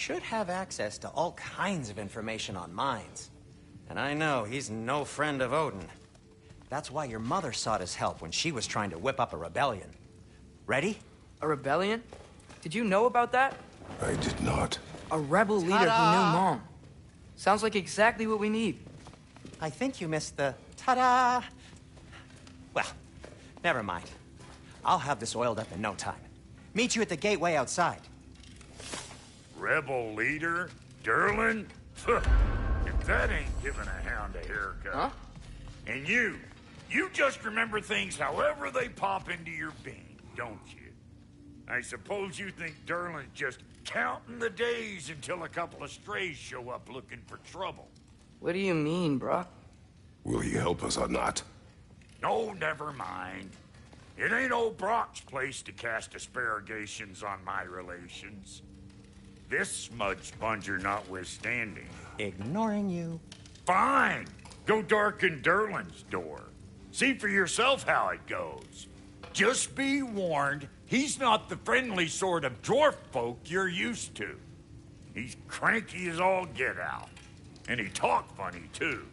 should have access to all kinds of information on mines. And I know he's no friend of Odin. That's why your mother sought his help when she was trying to whip up a rebellion. Ready? A rebellion? Did you know about that? I did not. A rebel leader who knew Mom. Sounds like exactly what we need. I think you missed the ta-da. Well, never mind. I'll have this oiled up in no time. Meet you at the gateway outside. Rebel leader? Durlin? If that ain't giving a hound a haircut. Huh? And you just remember things however they pop into your being, don't you? I suppose you think Durlin's just counting the days until a couple of strays show up looking for trouble. What do you mean, bruh? Will he help us or not? No, never mind. It ain't old Brock's place to cast asparagations on my relations. This smudge sponger notwithstanding. Ignoring you. Fine! Go darken Durlin's door. See for yourself how it goes. Just be warned, he's not the friendly sort of dwarf folk you're used to. He's cranky as all get out. And he talk funny, too.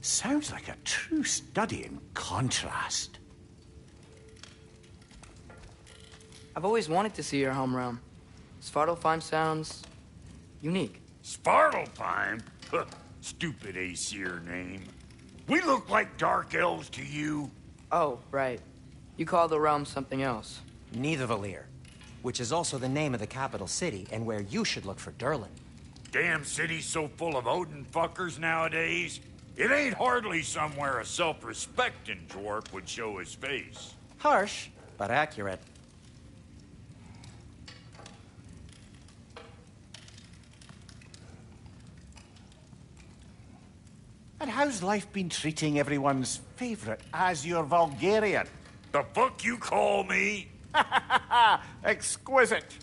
Sounds like a true study in contrast. I've always wanted to see your home realm. Svartalfheim sounds unique. Svartalfheim? Stupid Aesir name. We look like dark elves to you. Oh, right. You call the realm something else. Nidavellir, which is also the name of the capital city and where you should look for Durlin. Damn city's so full of Odin fuckers nowadays. It ain't hardly somewhere a self-respecting dwarf would show his face. Harsh, but accurate. And how's life been treating everyone's favorite Azure Vulgarian? The fuck you call me? Exquisite.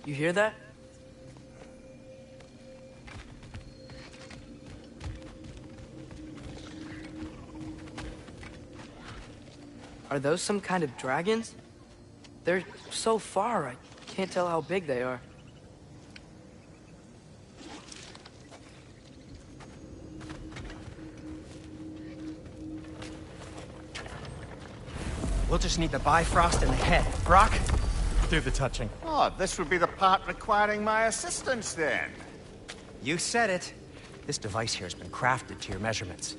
You hear that? Are those some kind of dragons? They're so far, I can't tell how big they are. We'll just need the Bifrost in the head. Brock, do the touching. Oh, this would be the part requiring my assistance then. You said it. This device here has been crafted to your measurements.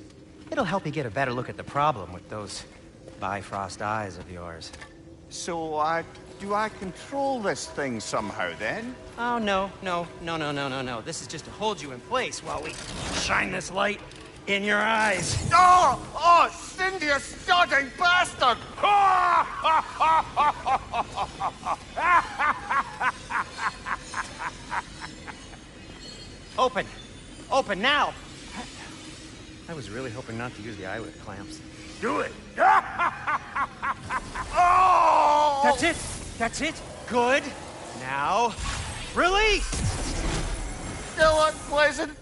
It'll help you get a better look at the problem with those Bifrost eyes of yours. So, do I control this thing somehow then? Oh, no. This is just to hold you in place while we shine this light in your eyes. Oh, Cindy, you sodding bastard! Open! Open now! I was really hoping not to use the eyelid clamps. Do it! Oh! That's it! That's it! Good! Now, release! Still unpleasant.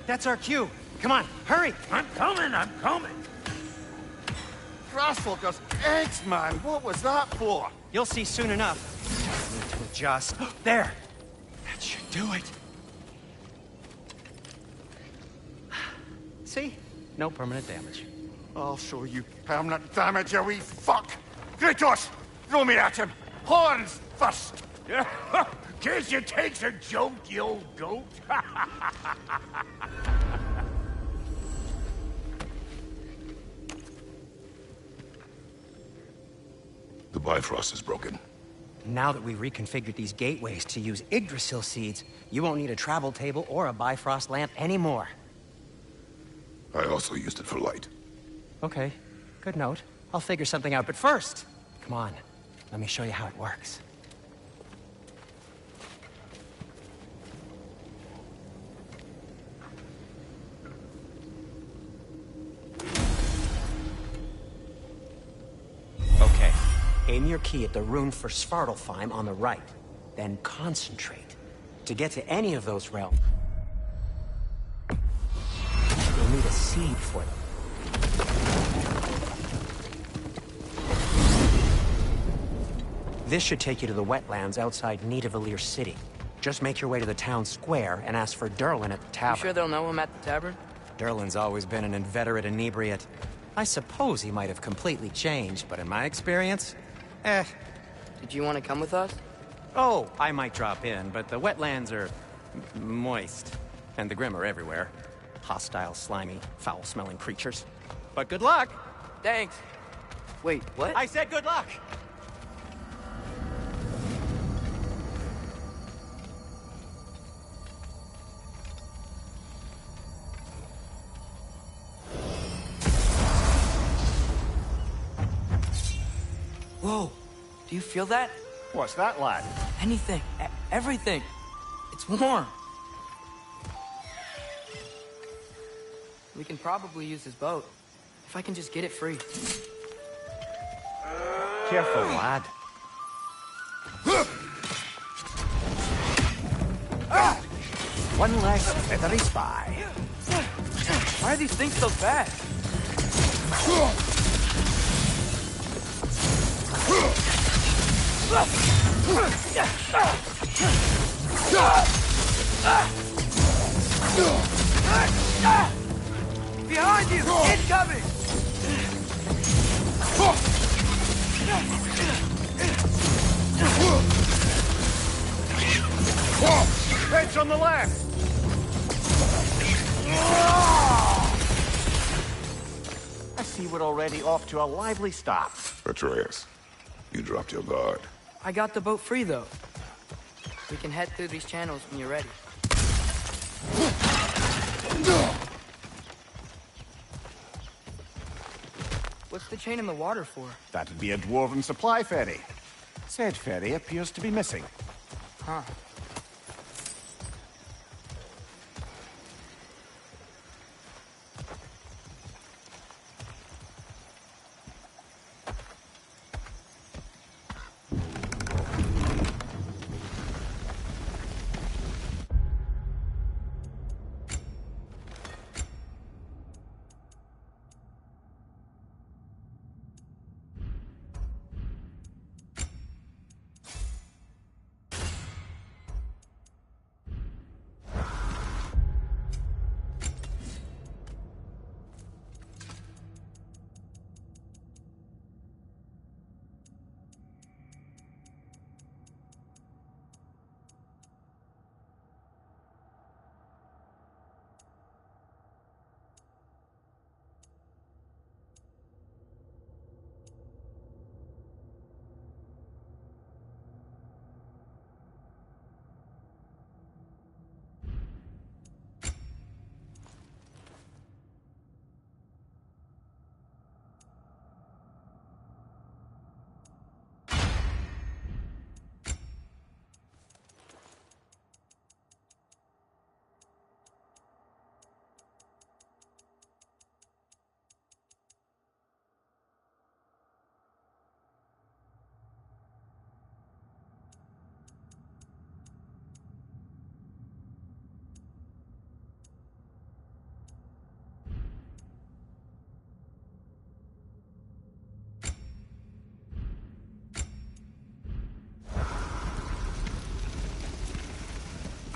That's our cue. Come on, hurry! I'm coming! grassfuckers. Eggs, man. What was that for? You'll see soon enough. I need to adjust. There! That should do it. See? No permanent damage. I'll show you permanent damage, you wee fuck. Kratos, throw me at him. Horns first. Guess you takes a joke, you old goat. The Bifrost is broken. Now that we've reconfigured these gateways to use Yggdrasil seeds, you won't need a travel table or a Bifrost lamp anymore. I also used it for light. Okay, good note. I'll figure something out, but first, come on, let me show you how it works. Okay, aim your key at the rune for Svartalfheim on the right, then concentrate. To get to any of those realms, you'll need a seed for them. This should take you to the wetlands outside Nidavellir City. Just make your way to the town square and ask for Durlin at the You tavern. sure they'll know him at the tavern? Durlin's always been an inveterate inebriate. I suppose he might have completely changed, but in my experience, Did you want to come with us? Oh, I might drop in, but the wetlands are moist. And the Grim are everywhere. Hostile, slimy, foul-smelling creatures. But good luck! Thanks. Wait, what? I said good luck! Whoa. Do you feel that? What's that, lad? Anything. Everything. It's warm. We can probably use his boat. If I can just get it free. Careful, lad. One less feathery spy. Why are these things so fast? Behind you! Incoming! Heads on the left. I see we're already off to a lively start. Atreus, you dropped your guard. I got the boat free, though. We can head through these channels when you're ready. What's the chain in the water for? That'd be a dwarven supply ferry. Said ferry appears to be missing. Huh.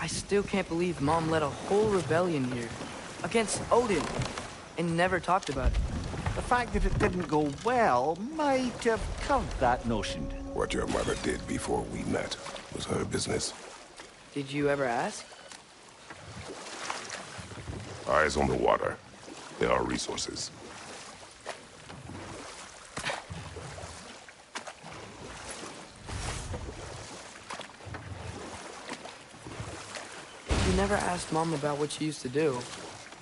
I still can't believe Mom led a whole rebellion here. Against Odin. And never talked about it. The fact that it didn't go well might have curved that notion. What your mother did before we met was her business. Did you ever ask? Eyes on the water. There are resources. You never asked Mom about what she used to do.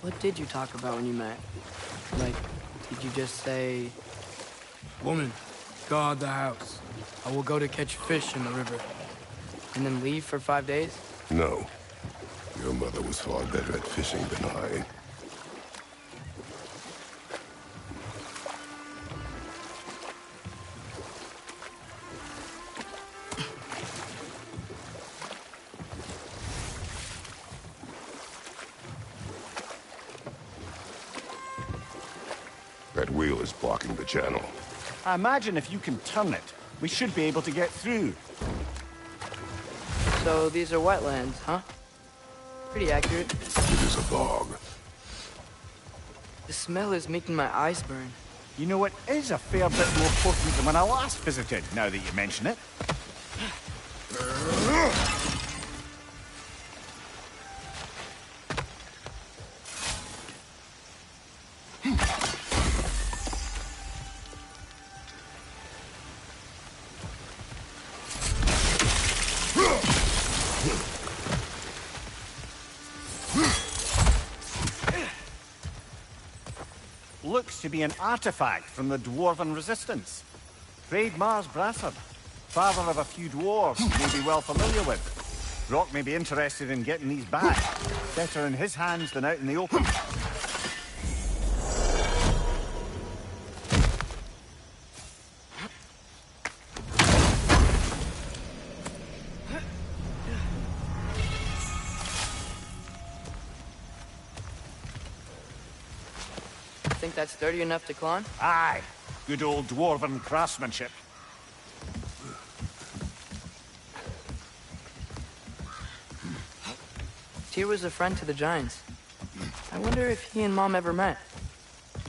What did you talk about when you met? Like, did you just say... Woman, guard the house. I will go to catch fish in the river. And then leave for 5 days? No. Your mother was far better at fishing than I. That wheel is blocking the channel. I imagine if you can turn it, we should be able to get through. So these are wetlands, huh? Pretty accurate. It is a bog. The smell is making my eyes burn. You know, it is a fair bit more potent than when I last visited, now that you mention it. Looks to be an artifact from the Dwarven Resistance. Trade Mars Brassard, father of a few dwarves you may be well familiar with. Rock may be interested in getting these back. Better in his hands than out in the open. Think that's sturdy enough to climb? Aye, good old Dwarven craftsmanship. Tyr was a friend to the Giants. I wonder if he and Mom ever met.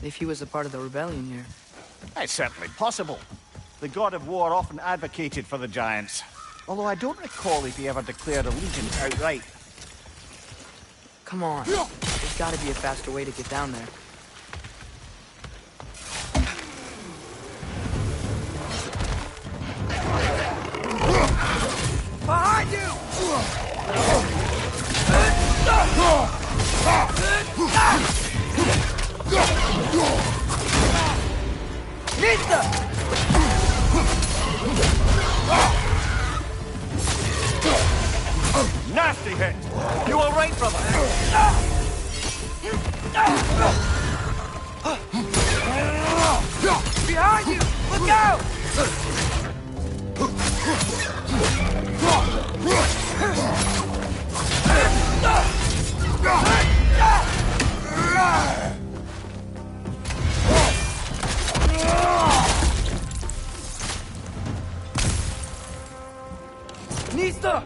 If he was a part of the rebellion here. It's certainly possible. The god of war often advocated for the Giants. Although I don't recall if he ever declared allegiance outright. Come on. There's gotta be a faster way to get down there. Behind you! Nista! Nasty hit! You all right, brother? Behind you! Look out! Nista!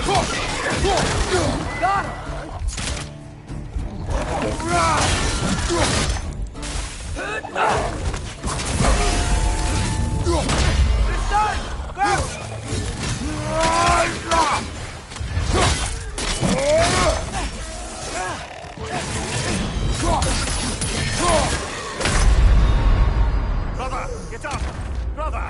Got him! It's done! Go! Brother, get up! Brother!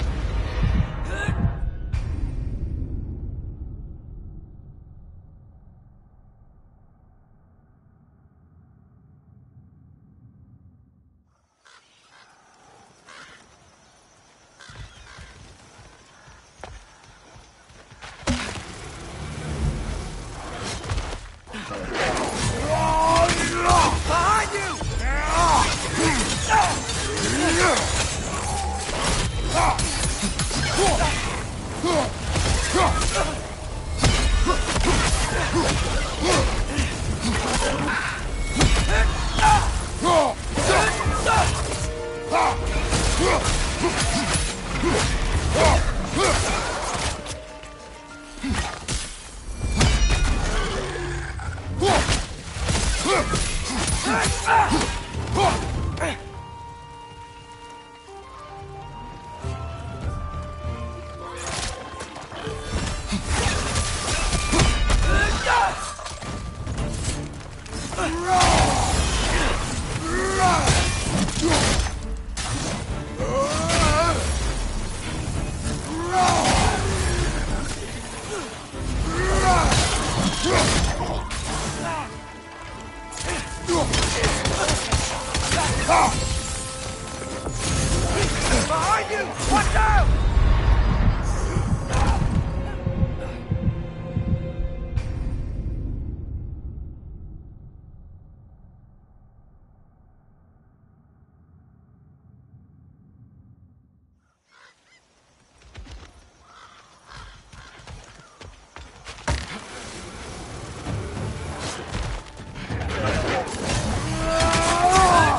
Behind you! Watch out!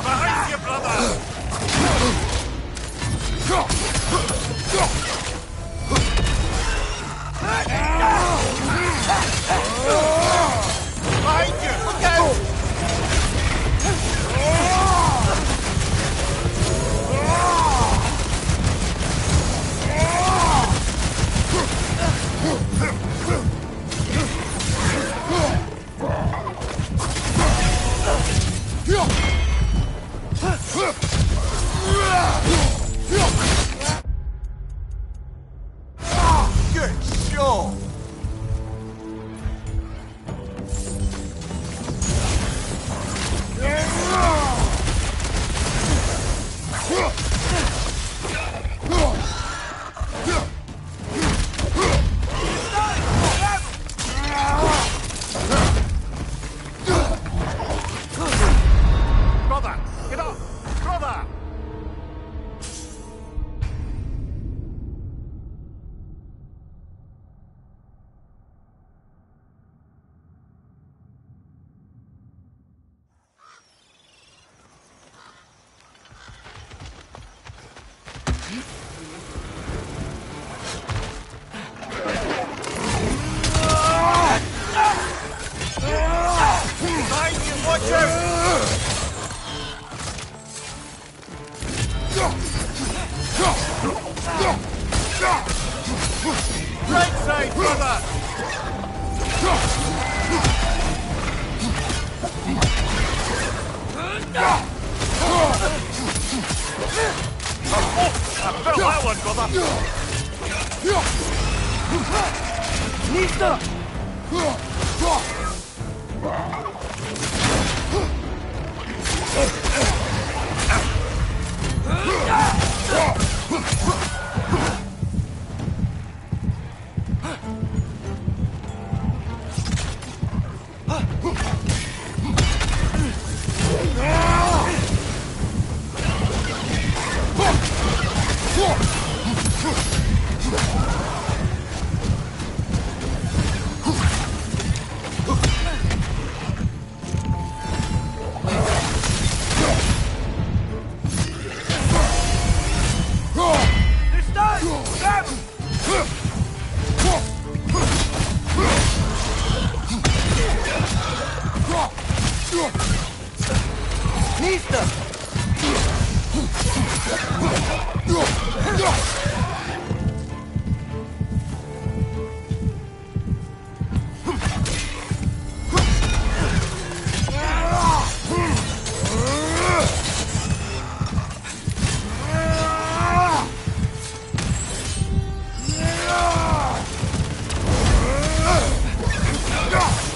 Behind you, brother! Behind you! Look out! Good show! Brother, get up! Brother! Behind you, watch out! Right side, brother! I felt that one, brother!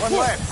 One left.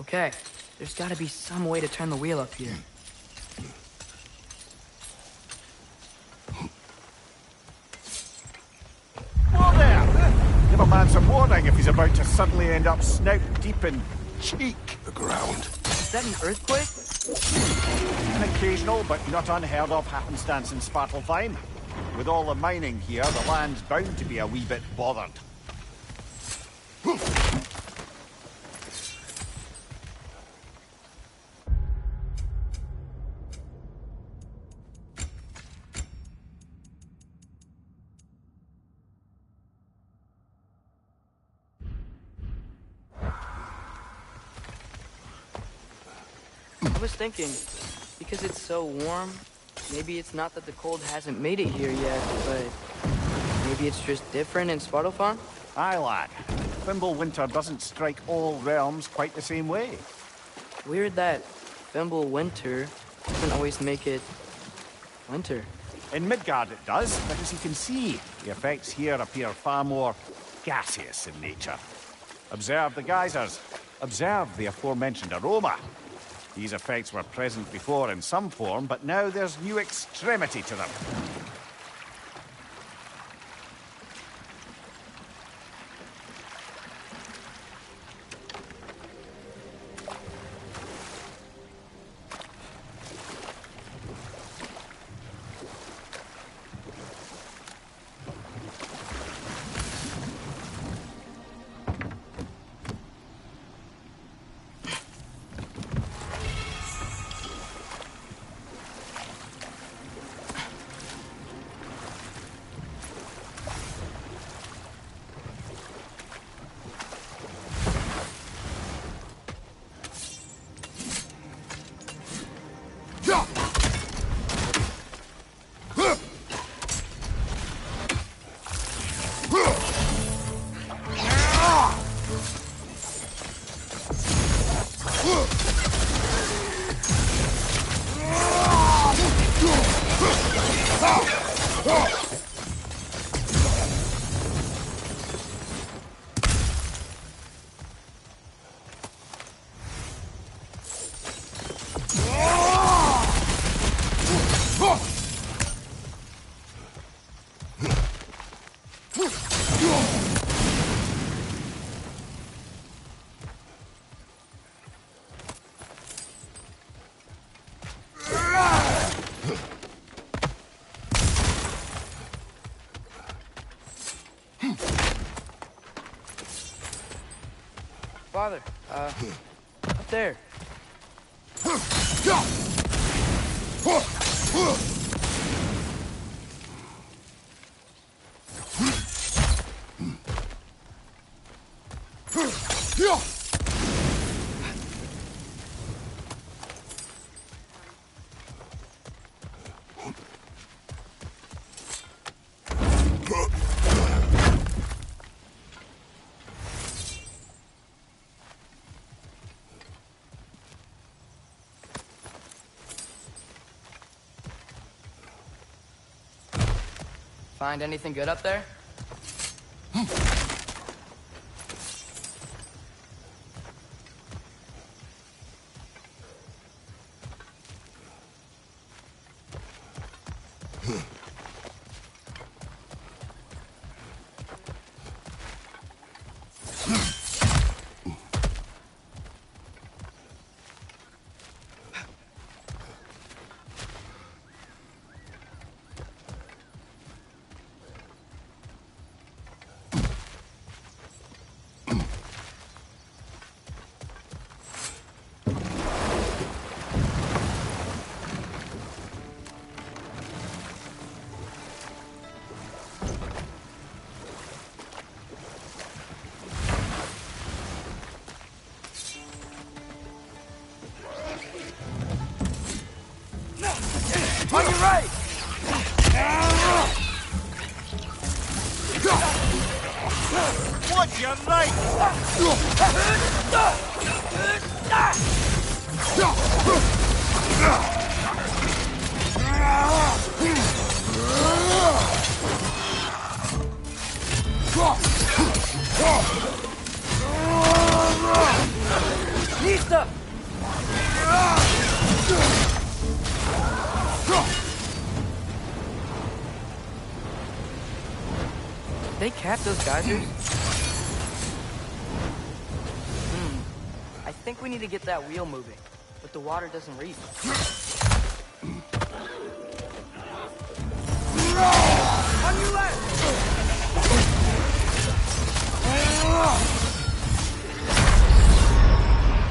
Okay, there's gotta be some way to turn the wheel up here. Whoa there! Give a man some warning if he's about to suddenly end up snout deep in cheek. The ground. Is that an earthquake? An occasional but not unheard of happenstance in Svartalfheim. With all the mining here, the land's bound to be a wee bit bothered. I was thinking, because it's so warm, maybe it's not that the cold hasn't made it here yet, but maybe it's just different in Svartalfheim? Aye, lad. Thimble winter doesn't strike all realms quite the same way. Weird that Thimble winter doesn't always make it winter. In Midgard it does, but as you can see, the effects here appear far more gaseous in nature. Observe the geysers. Observe the aforementioned aroma. These effects were present before in some form, but now there's new extremity to them. Father, up there. Find anything good up there? On your right! Watch your right! Nista! they cap those geysers? I think we need to get that wheel moving, but the water doesn't reach. On your left!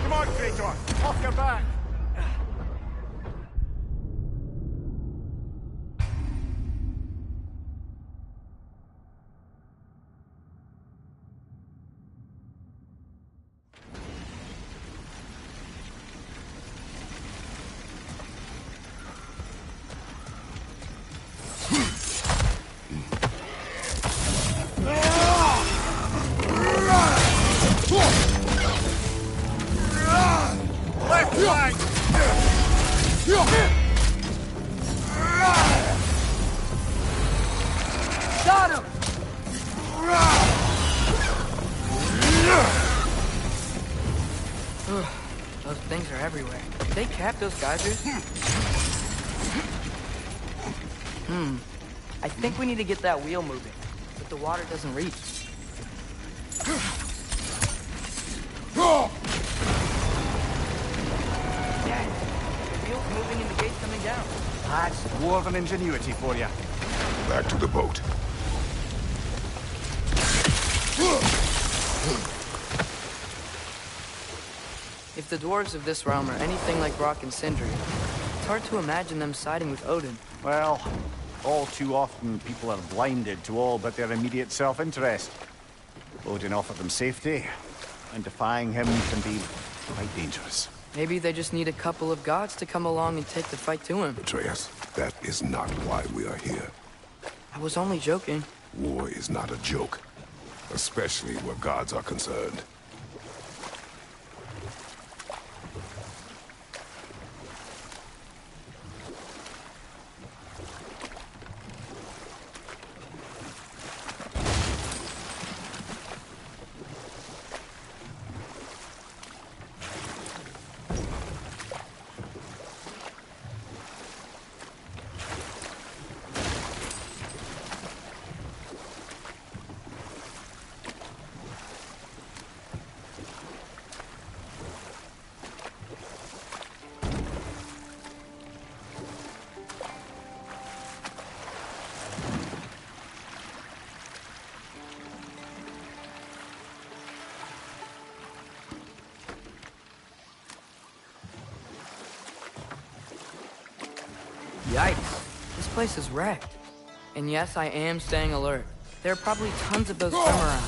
Come on, Kratos! Off your back! Left flank! Got him! Those things are everywhere. Did they cap those geysers? I think we need to get that wheel moving, but the water doesn't reach. Dad, the wheel's moving and the gate's coming down. That's dwarven ingenuity for you. Back to the boat. If the dwarves of this realm are anything like Rock and Sindri, it's hard to imagine them siding with Odin. Well, all too often people are blinded to all but their immediate self-interest. Odin offered them safety, and defying him can be quite dangerous. Maybe they just need a couple of gods to come along and take the fight to him. Atreus, that is not why we are here. I was only joking. War is not a joke, especially where gods are concerned. Yikes. This place is wrecked. And yes, I am staying alert. There are probably tons of those swim around.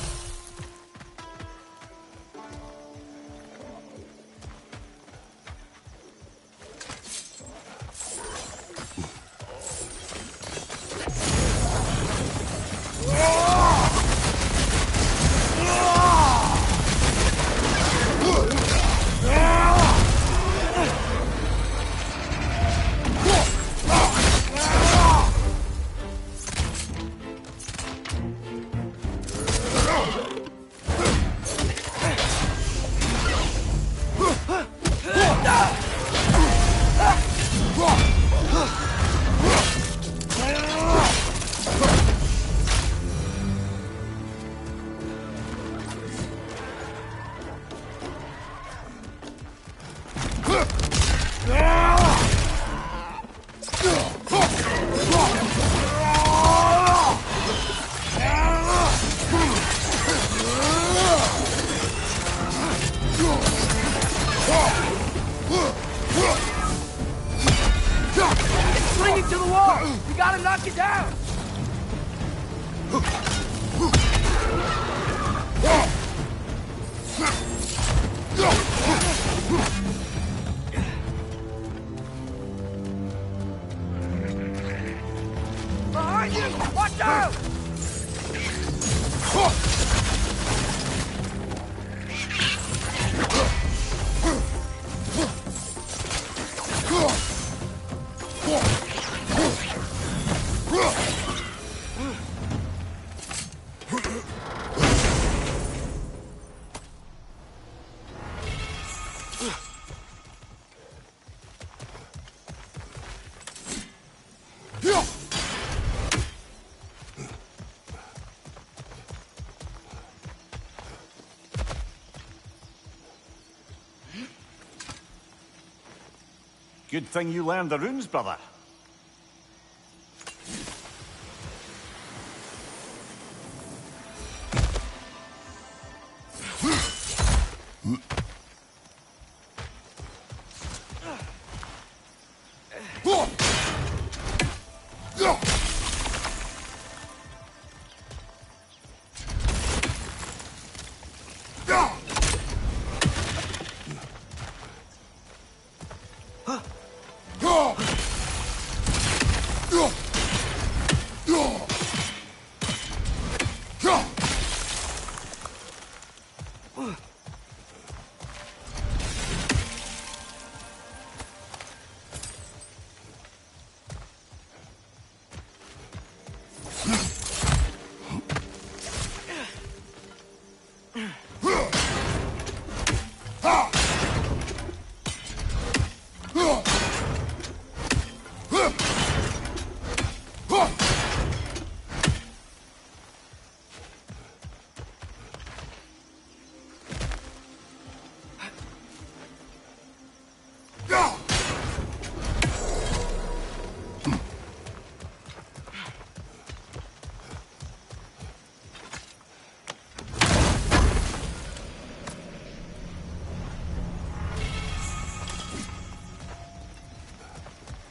Good thing you learned the runes, brother.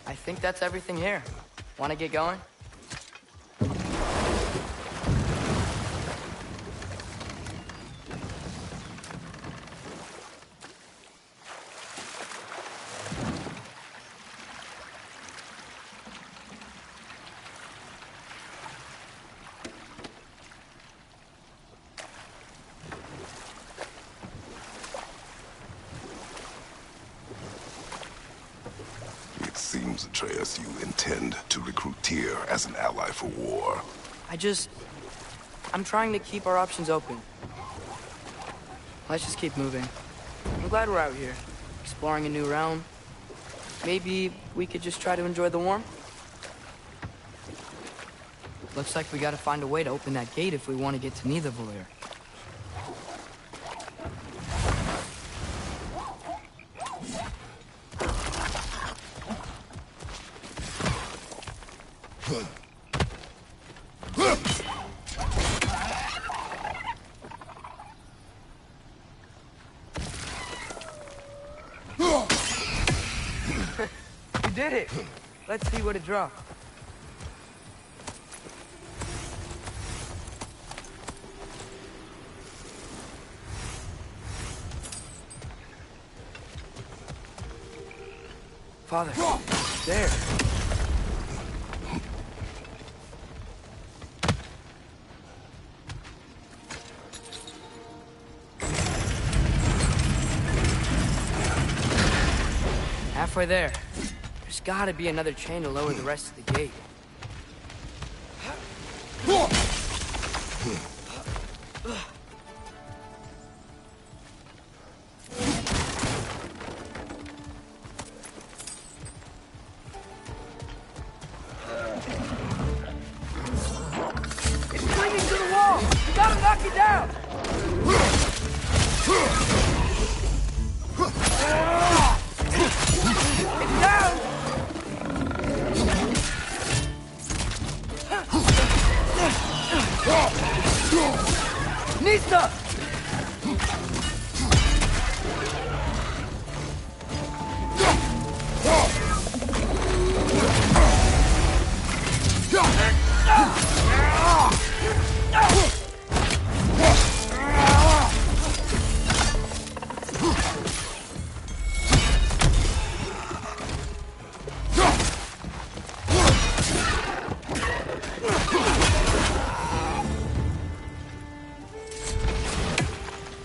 I think that's everything here. Want to get going? Seems, Atreus, you intend to recruit Tyr as an ally for war. I'm trying to keep our options open. Let's just keep moving. I'm glad we're out here, exploring a new realm. Maybe we could just try to enjoy the warmth? Looks like we gotta find a way to open that gate if we want to get to Nidavellir. You did it! Let's see what it dropped. Father, there. Halfway there. There's gotta be another chain to lower the rest of the gate. It's clinging to the wall! You gotta knock it down! It's down! Nista!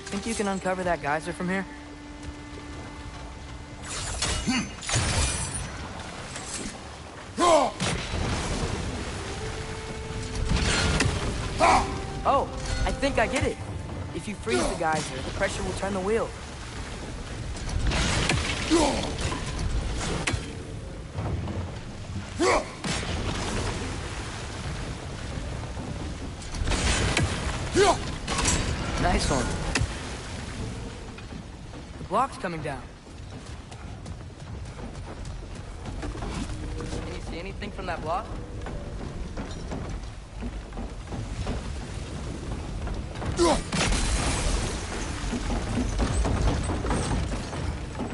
Think you can uncover that geyser from here? Oh, I think I get it. If you freeze the geyser, the pressure will turn the wheel. Nice one. The block's coming down. See anything from that block?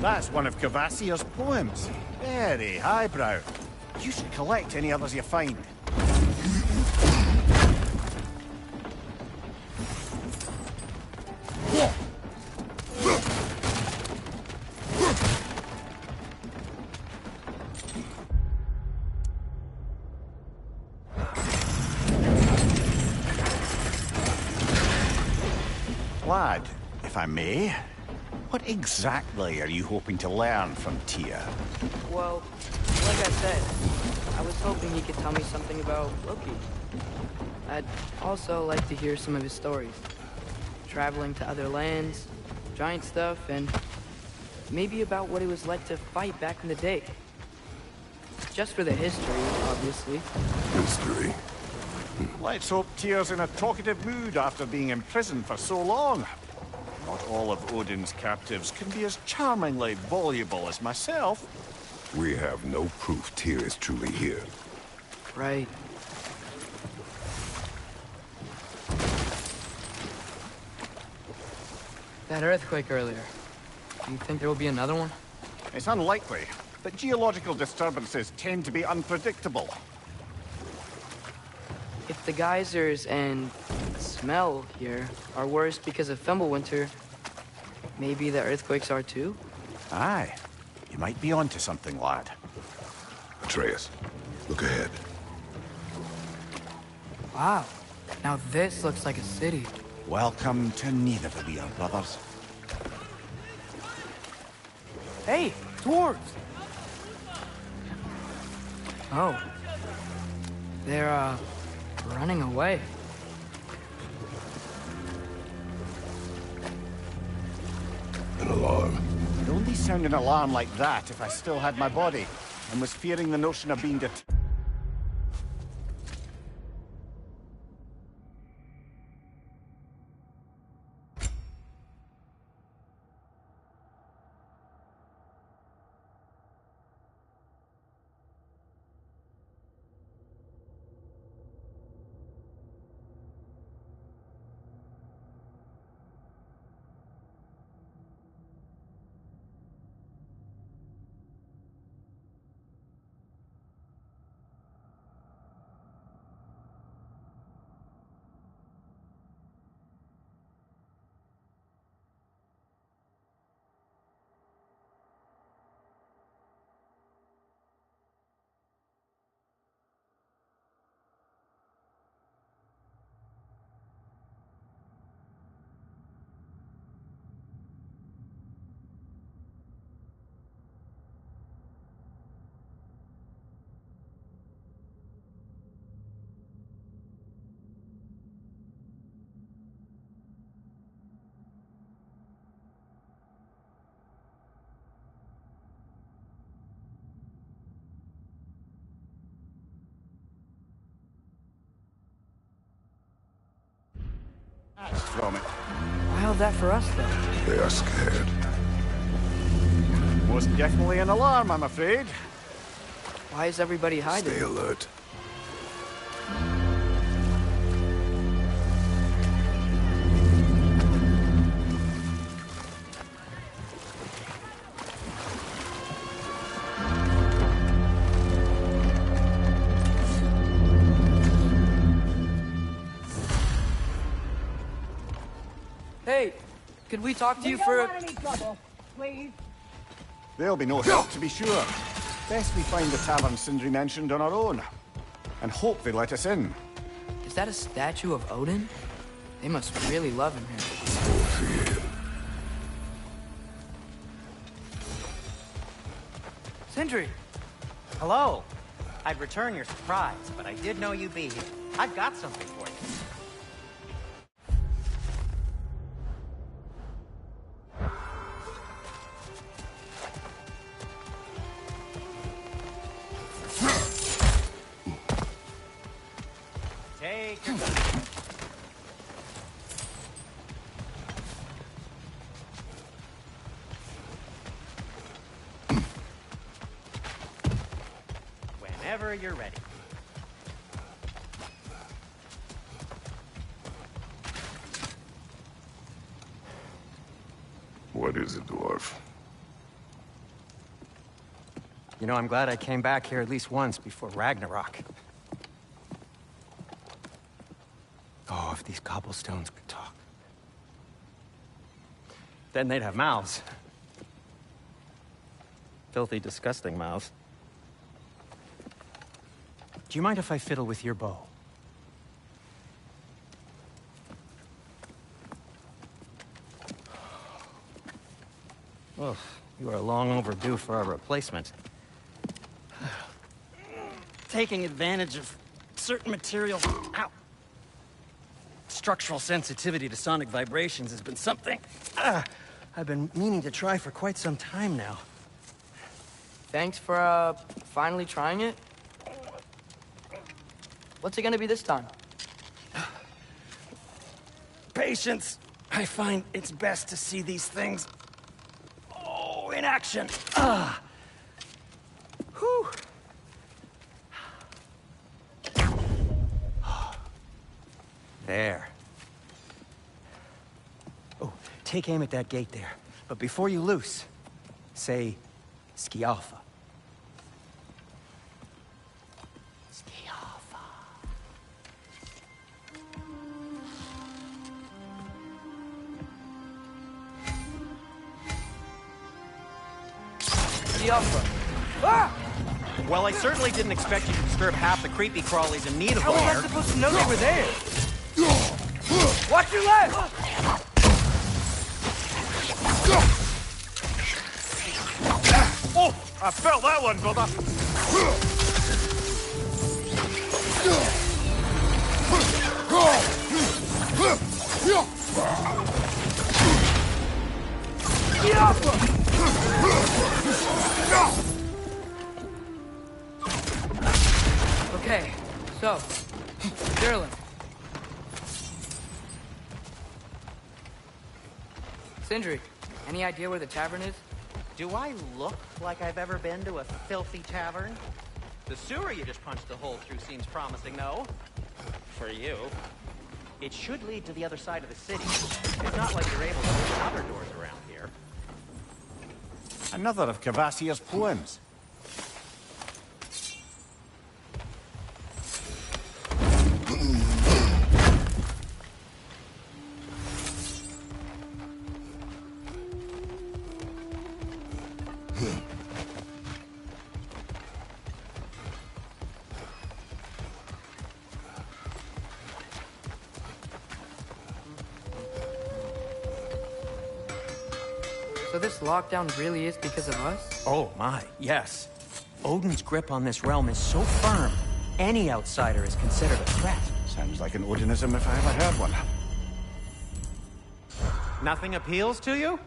That's one of Cavassia's poems. Very highbrow. You should collect any others you find. Lad, if I may, what exactly are you hoping to learn from Tyr? Well, like I said, I was hoping he could tell me something about Loki. I'd also like to hear some of his stories. Traveling to other lands, giant stuff, and maybe about what it was like to fight back in the day. Just for the history, obviously. History. Let's hope Tyr's in a talkative mood after being imprisoned for so long. Not all of Odin's captives can be as charmingly voluble as myself. We have no proof Tyr is truly here. Right. That earthquake earlier. Do you think there will be another one? It's unlikely, but geological disturbances tend to be unpredictable. If the geysers and smell here are worse because of Fimbulwinter, maybe the earthquakes are too? Aye, you might be onto something, lad. Atreus, look ahead. Wow. Now this looks like a city. Welcome to Nidavellir, brothers. Hey, dwarves! Oh. They're, running away. An alarm. I'd only sound an alarm like that if I still had my body, and was fearing the notion of being from it. Why all that for us, though? They are scared. Most definitely an alarm, I'm afraid. Why is everybody hiding? Stay alert. Hey, could we talk to you for Don't want any trouble, please. There'll be no help, to be sure. Best we find the tavern Sindri mentioned on our own. And hope they let us in. Is that a statue of Odin? They must really love him here. Sindri! Hello. I'd return your surprise, but I did know you'd be here. I've got something for you. Take your time. Whenever you're ready. What is it, dwarf? You know, I'm glad I came back here at least once before Ragnarok. Oh, if these cobblestones could talk. Then they'd have mouths. Filthy, disgusting mouths. Do you mind if I fiddle with your bow? Oh, you are long overdue for a replacement. Taking advantage of certain materials. Ow. Structural sensitivity to sonic vibrations has been something I've been meaning to try for quite some time now. Thanks for, finally trying it. What's it gonna be this time? Patience. I find it's best to see these things, in action. Whew. There. Oh, take aim at that gate there. But before you loose, say, Ski Alpha. Ski Alpha. The Alpha. Ah! Well, I certainly didn't expect you to disturb half the creepy crawlies in need of How was I water. supposed to know they were there? Watch your left! Oh, I felt that one, brother. The Alpha! Okay, so, Derlin. Sindri, any idea where the tavern is? Do I look like I've ever been to a filthy tavern? The sewer you just punched a hole through seems promising, though. For you. It should lead to the other side of the city. It's not like you're able to open other doors around here. Another of Cavassier's poems. So this lockdown really is because of us? Oh my, yes. Odin's grip on this realm is so firm, any outsider is considered a threat. Sounds like an Odinism if I ever heard one. Nothing appeals to you?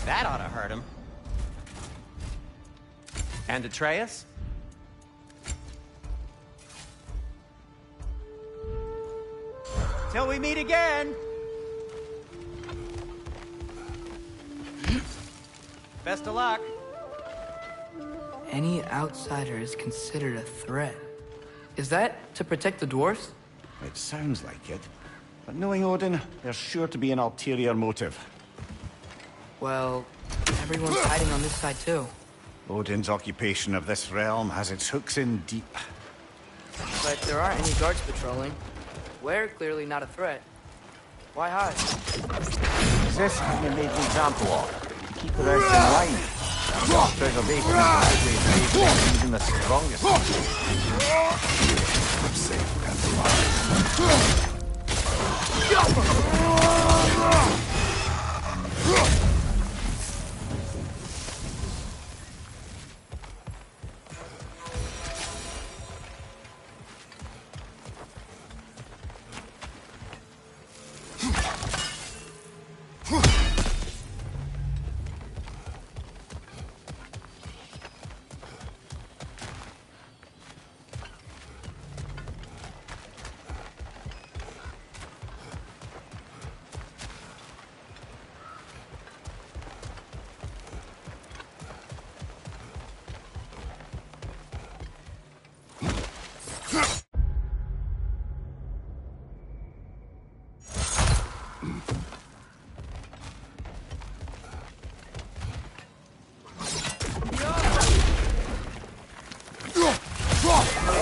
That ought to hurt him. And Atreus? Till we meet again! Best of luck. Any outsider is considered a threat. Is that to protect the dwarfs? It sounds like it. But knowing Odin, there's sure to be an ulterior motive. Well, everyone's hiding on this side too. Odin's occupation of this realm has its hooks in deep. But there aren't any guards patrolling. We're clearly not a threat. Why hide? This has been made an example of. Keep the rest in line. Preservation is always even the strongest. safe and alive.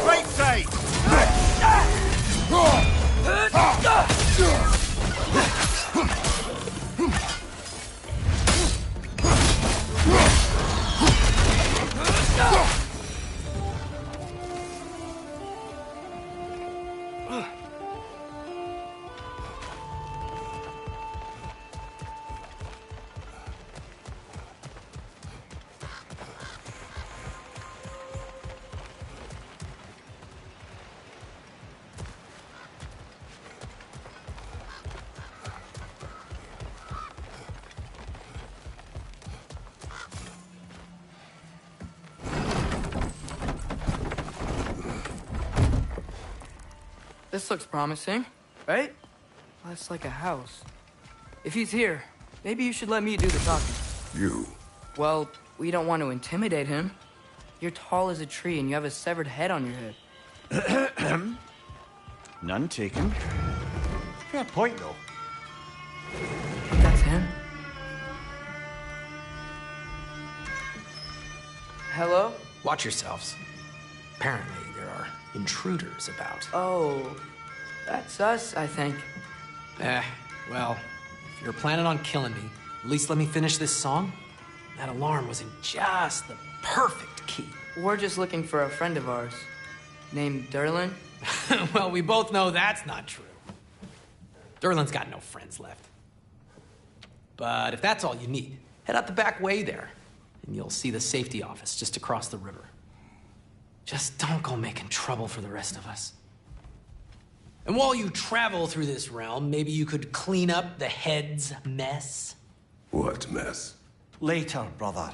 Right side! This looks promising, right? Well, that's like a house. If he's here, maybe you should let me do the talking. You. Well, we don't want to intimidate him. You're tall as a tree and you have a severed head on your head. None taken. Fair point, though. That's him. Hello? Watch yourselves. Apparently, there are intruders about. Oh, that's us, I think. Well, if you're planning on killing me, at least let me finish this song. That alarm was in just the perfect key. We're just looking for a friend of ours named Derlin. Well, we both know that's not true. Derlin's got no friends left. But if that's all you need, head out the back way there, and you'll see the safety office just across the river. Just don't go making trouble for the rest of us. And while you travel through this realm, maybe you could clean up the head's mess? What mess? Later, brother.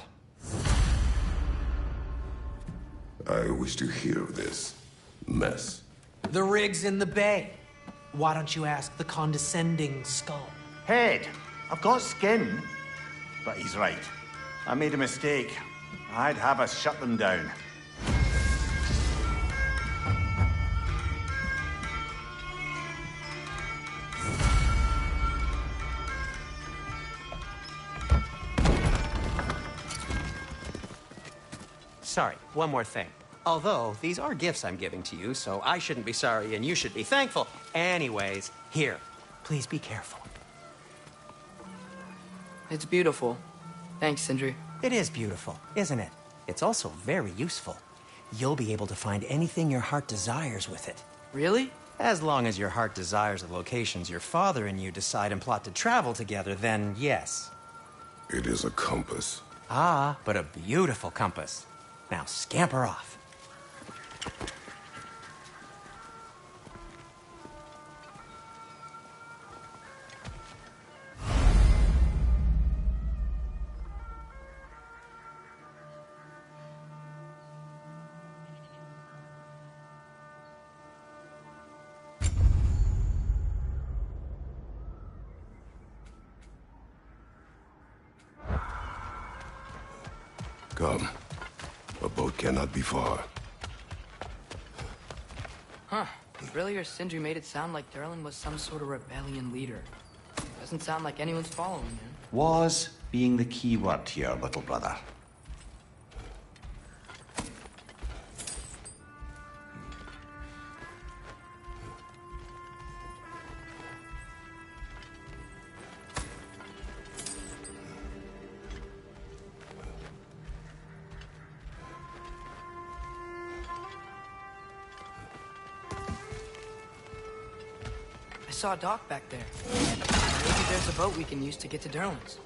I wish to hear of this mess. The rig's in the bay. Why don't you ask the condescending skull? Head, I've got skin. But he's right. I made a mistake. I'd have us shut them down. Sorry, one more thing. Although, these are gifts I'm giving to you, so I shouldn't be sorry and you should be thankful. Anyways, here, please be careful. It's beautiful. Thanks, Sindri. It is beautiful, isn't it? It's also very useful. You'll be able to find anything your heart desires with it. Really? As long as your heart desires the locations your father and you decide and plot to travel together, then yes. It is a compass. Ah, but a beautiful compass. Now scamper off. Come. A boat cannot be far. Huh. Earlier, Sindri made it sound like Derlin was some sort of rebellion leader. Doesn't sound like anyone's following him. Was being the key word here, little brother. saw a dock back there. Maybe there's a boat we can use to get to Derlin's.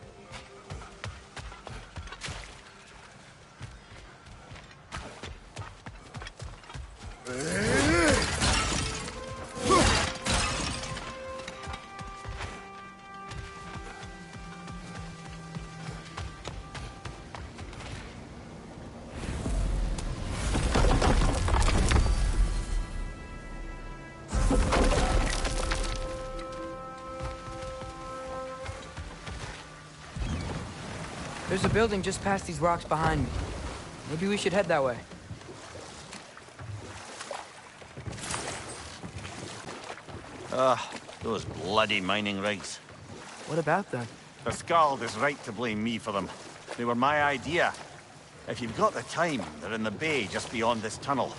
There's a building just past these rocks behind me. Maybe we should head that way. Those bloody mining rigs. What about them? The Skald is right to blame me for them. They were my idea. If you've got the time, they're in the bay just beyond this tunnel.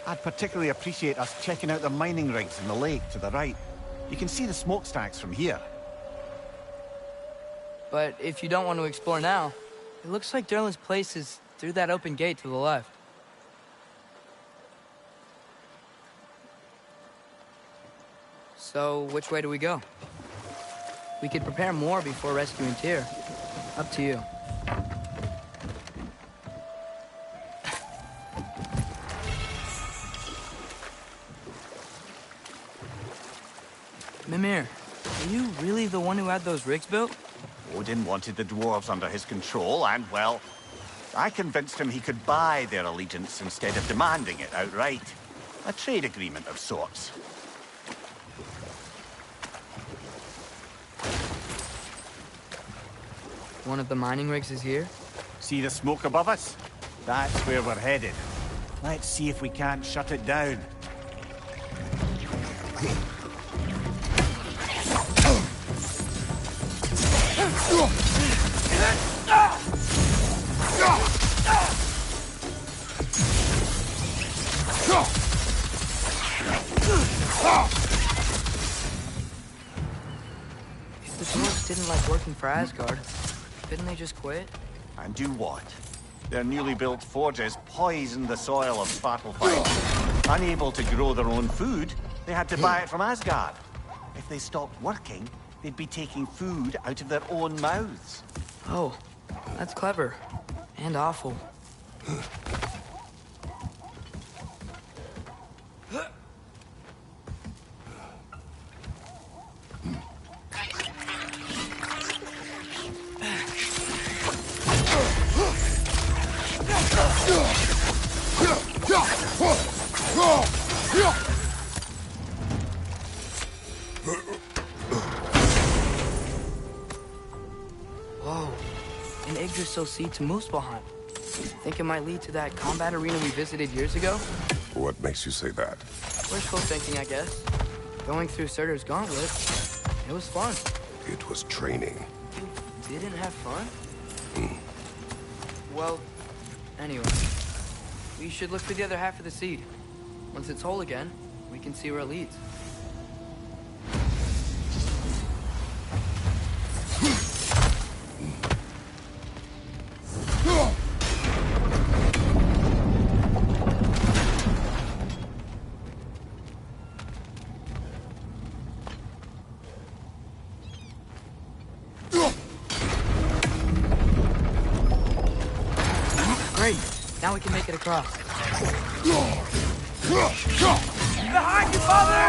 I'd particularly appreciate us checking out the mining rigs in the lake to the right. You can see the smokestacks from here. But if you don't want to explore now, it looks like Derlin's place is through that open gate to the left. So, which way do we go? We could prepare more before rescuing Tyr. Up to you. Mimir, are you really the one who had those rigs built? Odin wanted the dwarves under his control, and, well, I convinced him he could buy their allegiance instead of demanding it outright. A trade agreement of sorts. One of the mining rigs is here? See the smoke above us? That's where we're headed. Let's see if we can't shut it down. If the dwarves didn't like working for Asgard, couldn't they just quit? And do what? Their newly built forges poisoned the soil of Svartalfheim. Unable to grow their own food, they had to buy it from Asgard. If they stopped working, they'd be taking food out of their own mouths. Oh, that's clever. And awful. Whoa, an Yggdrasil seed to Muspelheim. Think it might lead to that combat arena we visited years ago? What makes you say that? Wishful thinking, I guess. Going through Surtur's gauntlet, it was fun. It was training. You didn't have fun? Well, anyway. We should look for the other half of the seed. Once it's whole again, we can see where it leads. Great. Now we can make it across. Behind you, father!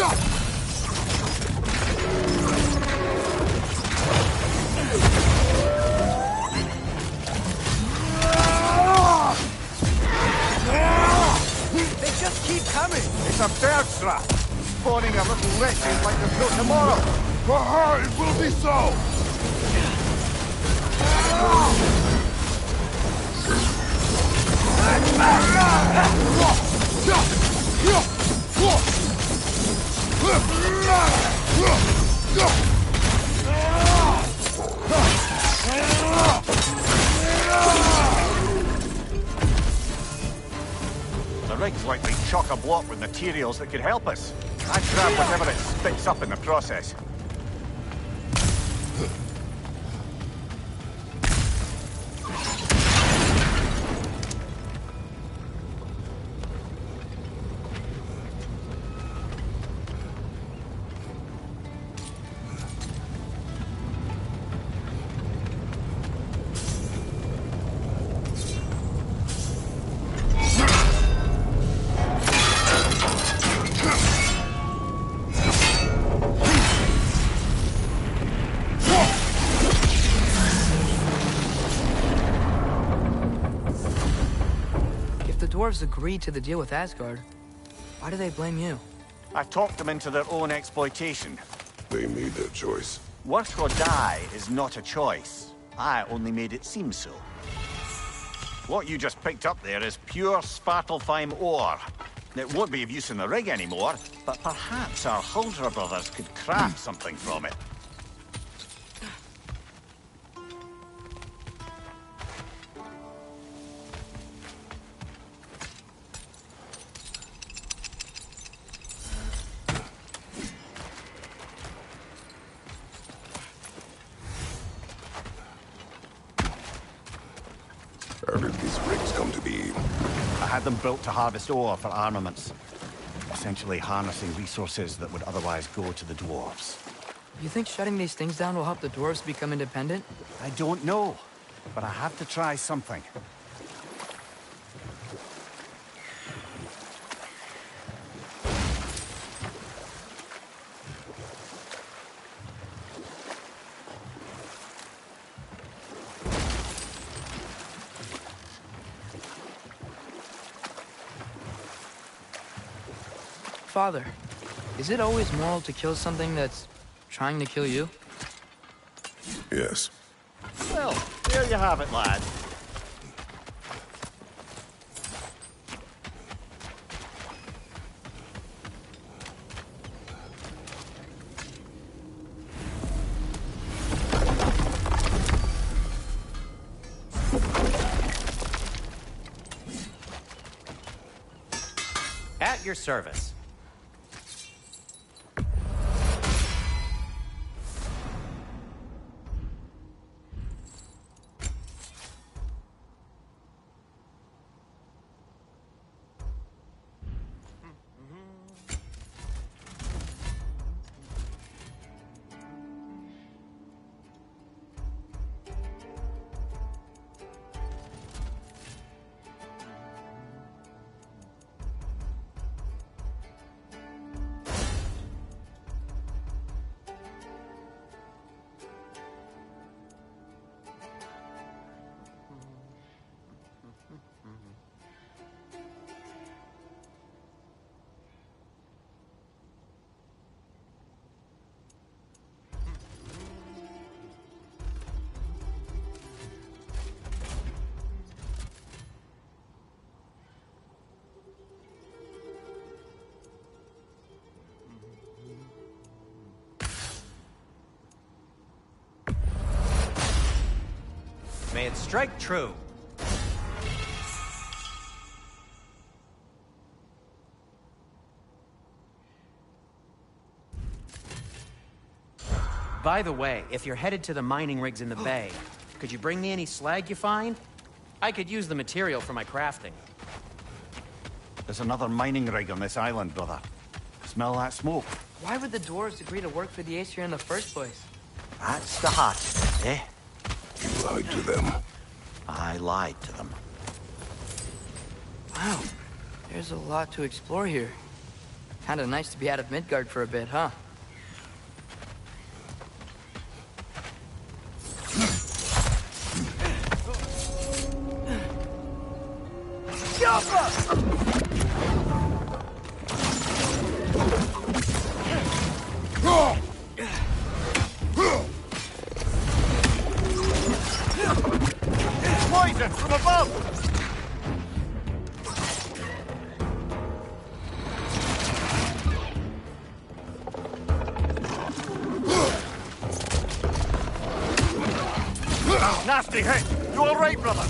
They just keep coming! It's a bird trap! Spawning a little wretches like there's no tomorrow! For her, it will be so! The rig's likely chock-a-block with materials that could help us. I'd grab whatever it spits up in the process. Dwarves agreed to the deal with Asgard. Why do they blame you? I talked them into their own exploitation. They made their choice. Work or die is not a choice. I only made it seem so. What you just picked up there is pure Svartalfheim ore. It won't be of use in the rig anymore, but perhaps our Huldra brothers could craft something from it. How did these rigs come to be? I had them built to harvest ore for armaments. Essentially harnessing resources that would otherwise go to the dwarves. You think shutting these things down will help the dwarves become independent? I don't know, but I have to try something. Father, is it always moral to kill something that's trying to kill you? Yes. Well, there you have it, lad. At your service. May it strike true. By the way, if you're headed to the mining rigs in the bay, could you bring me any slag you find? I could use the material for my crafting. There's another mining rig on this island, brother. Smell that smoke? Why would the dwarves agree to work for the Aesir in the first place? That's the heart of it, eh? You lied to them. I lied to them. Wow, there's a lot to explore here. Kinda nice to be out of Midgard for a bit, huh? Poison from above! Nasty hit! You all right, brother?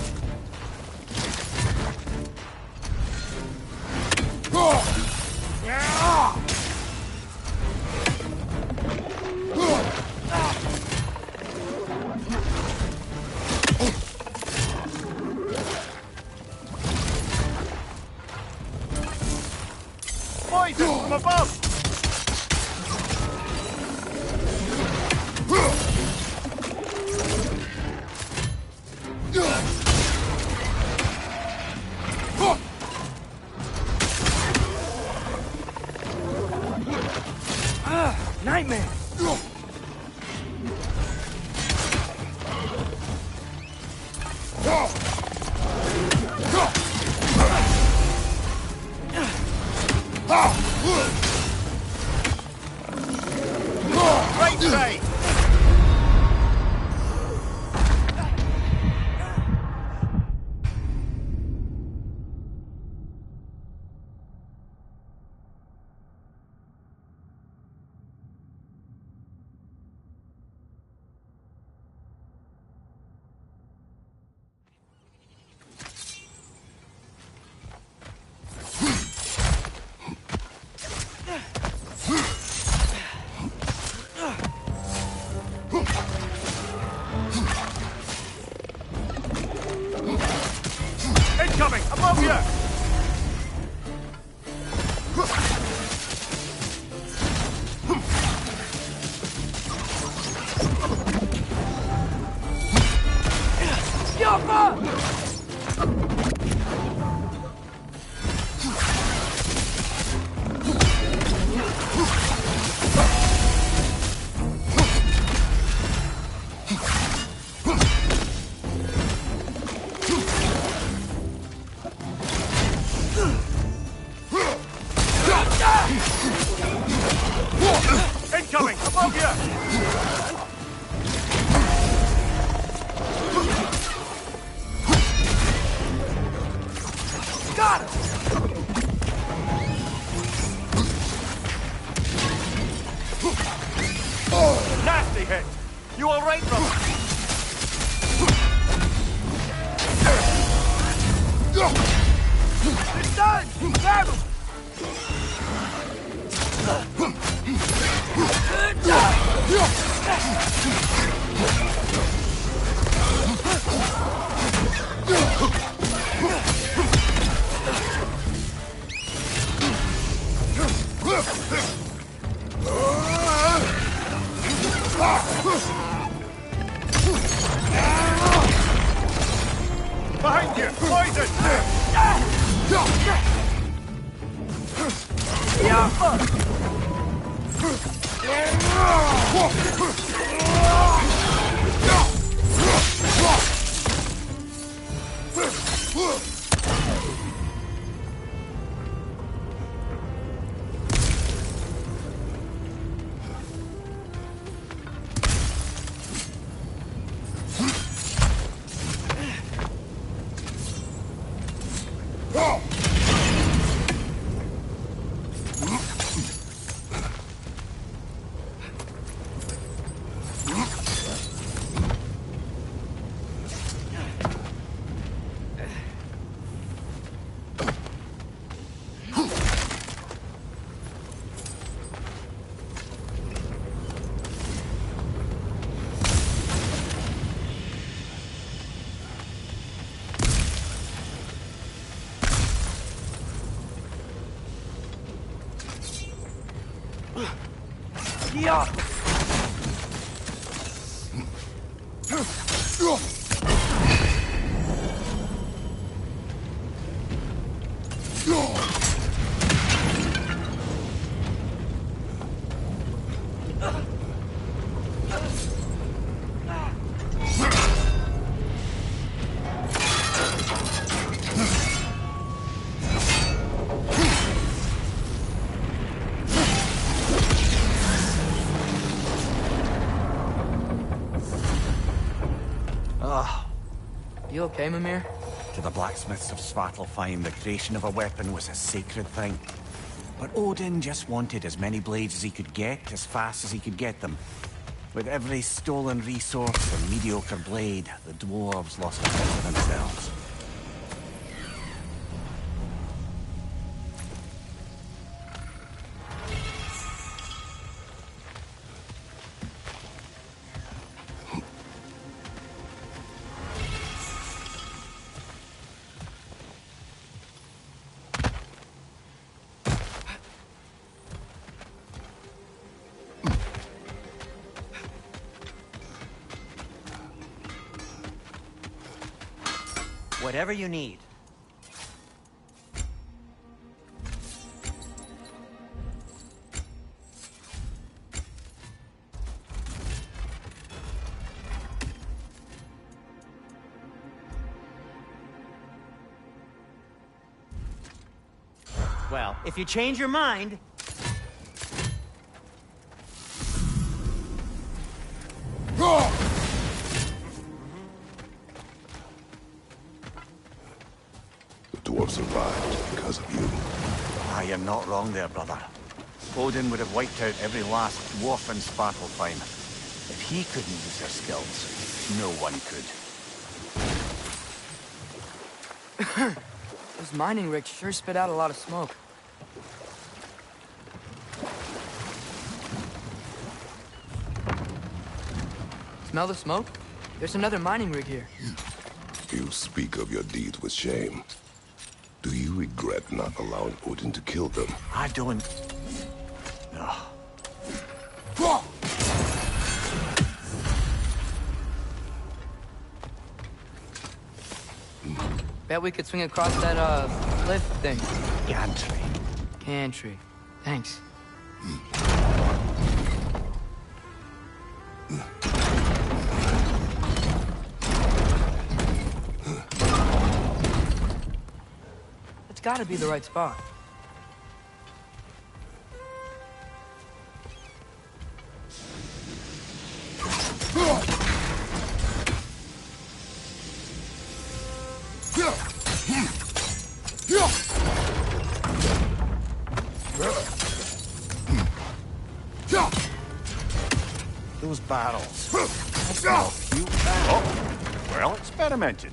Poison from above! Nightmare! Right side! Incoming! Above you! Incoming! Above you! Got him! Nasty hit! You all right, brother? It's done! Grab him! Behind you! Poison! You okay, Mimir? To the blacksmiths of Svartalfheim, the creation of a weapon was a sacred thing. But Odin just wanted as many blades as he could get, as fast as he could get them. With every stolen resource and mediocre blade, the dwarves lost a bit of themselves. Whatever you need. Well, if you change your mind... Survived because of you. Ah, you're not wrong there, brother. Odin would have wiped out every last dwarf in Svartalfheim. If he couldn't use their skills, no one could. Those mining rigs sure spit out a lot of smoke. Smell the smoke? There's another mining rig here. You speak of your deeds with shame. Do you regret not allowing Odin to kill them? I don't... No. Bet we could swing across that, cliff thing. Gantry. Gantry. Thanks. It's gotta be the right spot. Those barrels. Oh, well experimented.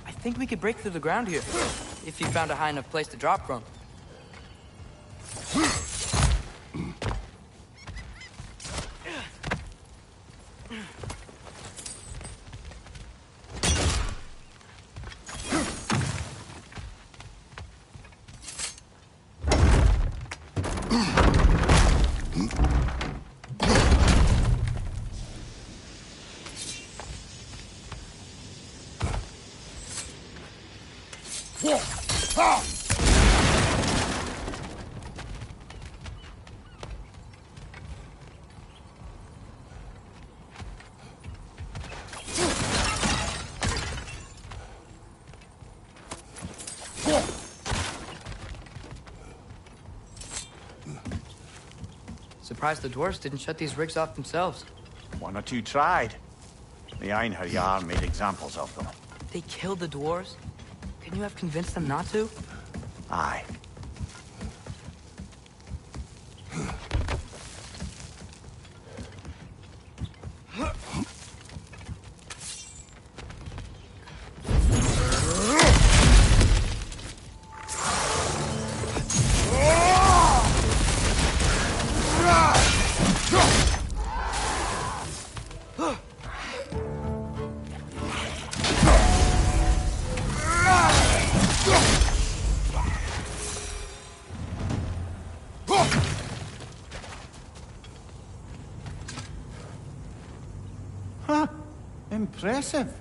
I think we could break through the ground here, if you found a high enough place to drop from. Surprised the dwarves didn't shut these rigs off themselves. One or two tried. The Einherjar made examples of them. They killed the dwarves? Couldn't you have convinced them not to? Aye. Impressive.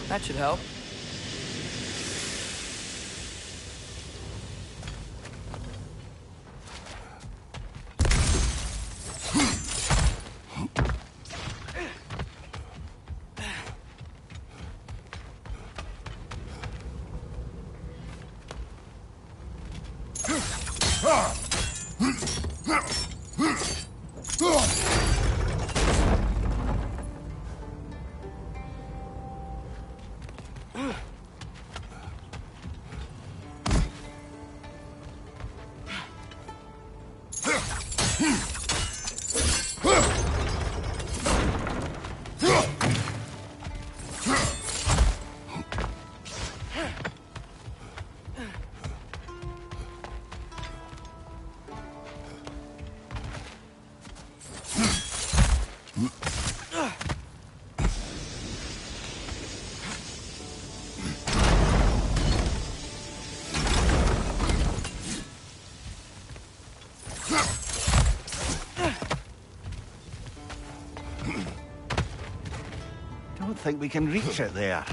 That should help. Don't think we can reach it there.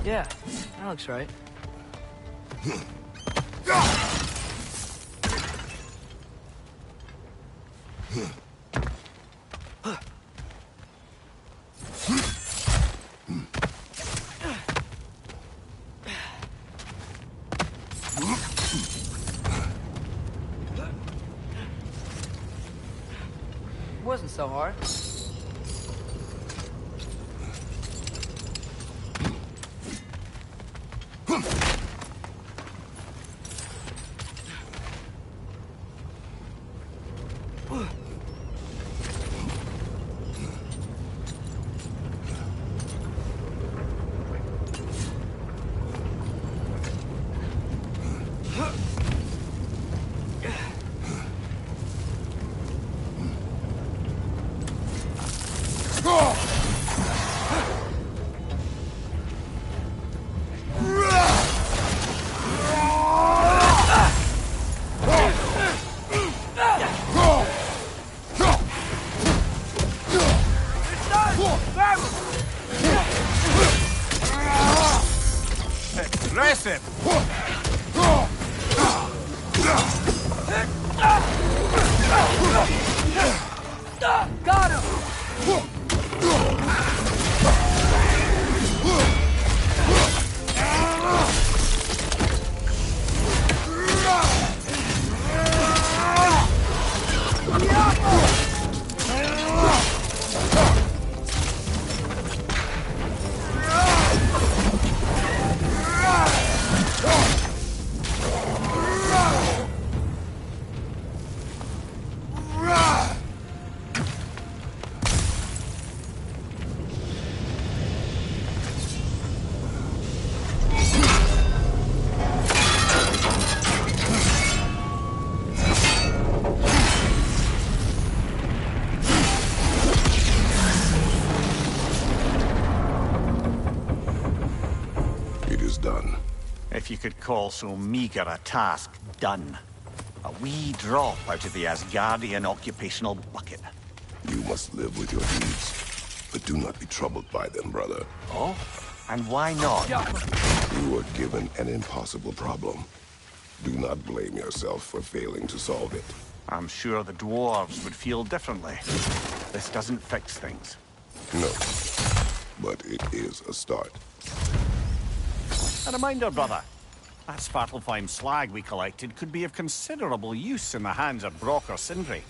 Yeah, that looks right. Wasn't so hard. Impressive. Got him! Done. If you could call so meager a task done. A wee drop out of the Asgardian occupational bucket. You must live with your deeds, but do not be troubled by them, brother. Oh? And why not? You were given an impossible problem. Do not blame yourself for failing to solve it. I'm sure the dwarves would feel differently. This doesn't fix things. No, but it is a start. A reminder, brother. That Svartalfheim slag we collected could be of considerable use in the hands of Brock or Sindri.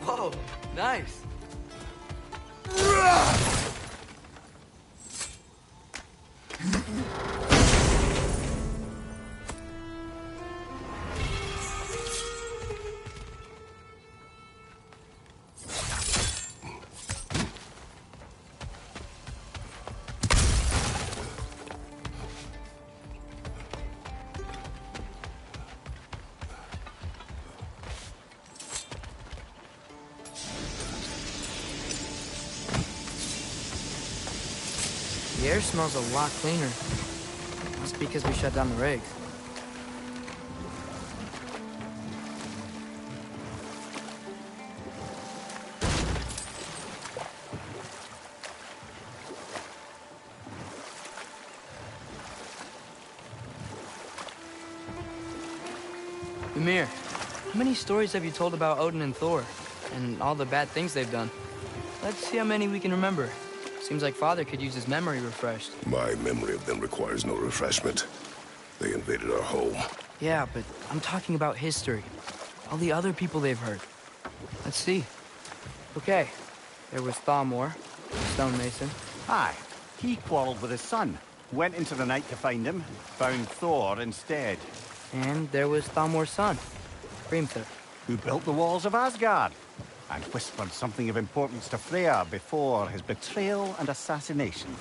Whoa, nice. The air smells a lot cleaner. Must be because we shut down the rigs. Ymir, how many stories have you told about Odin and Thor? And all the bad things they've done? Let's see how many we can remember. Seems like Father could use his memory refreshed. My memory of them requires no refreshment. They invaded our home. Yeah, but I'm talking about history. All the other people they've heard. Let's see. Okay, there was Thalmor, the stonemason. Aye, he quarreled with his son. Went into the night to find him, found Thor instead. And there was Thalmor's son, Hrimthur. Who built the walls of Asgard and whispered something of importance to Freya before his betrayal and assassination.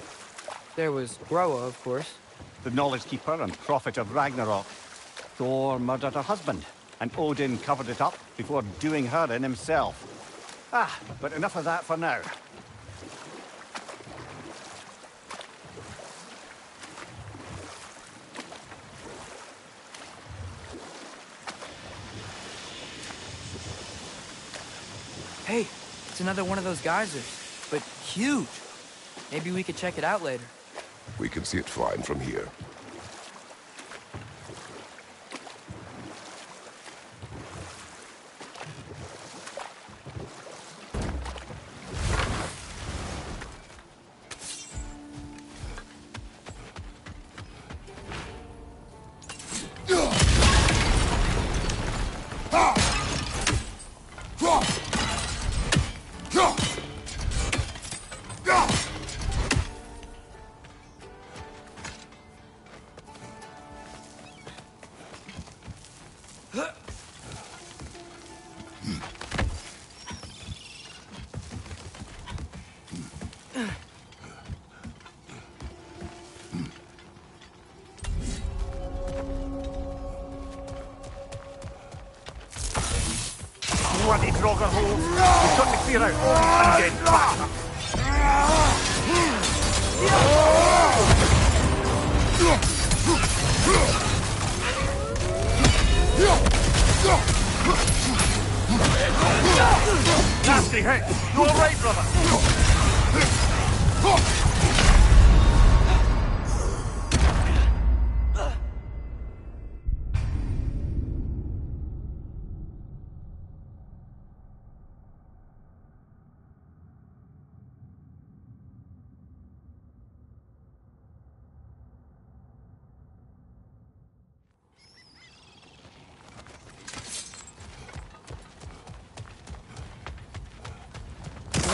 There was Groa, of course. The knowledge keeper and prophet of Ragnarok. Thor murdered her husband, and Odin covered it up before doing her in himself. But enough of that for now. Hey, it's another one of those geysers, but huge. Maybe we could check it out later. We can see it fine from here. Bloody Groggerhole! We've got to clear out all these undead bastards! Nasty hit! You all right, brother?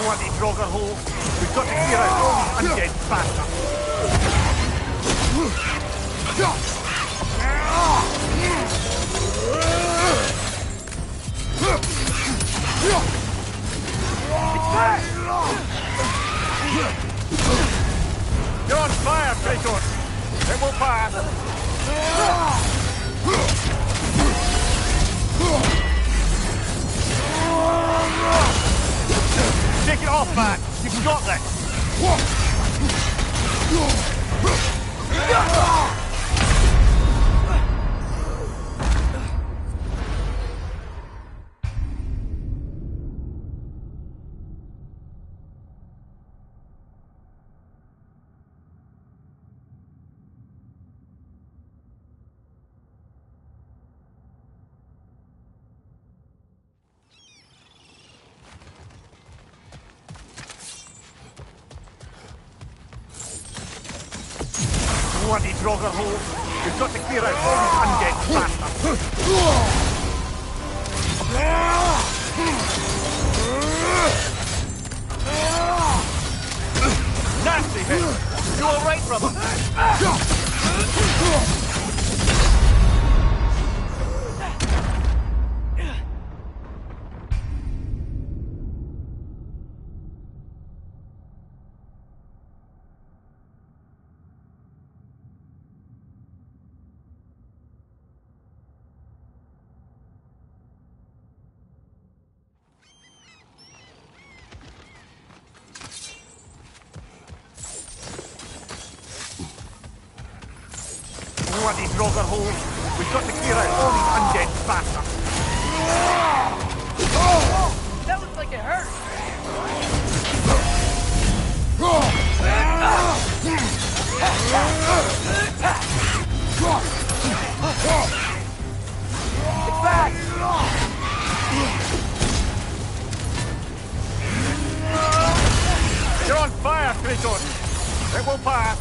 Bloody Groggerhole! We've got to clear out all these undead bastards! You're on fire, Kratos! It will pass! Bloody Draugr hole. We've got to clear out all these undead bastards. Nasty hit. You all right, brother? Bloody Draugr hole. We've got to clear out all these undead bastards. That looks like it hurt. It's back! You're on fire, Kratos. It will pass.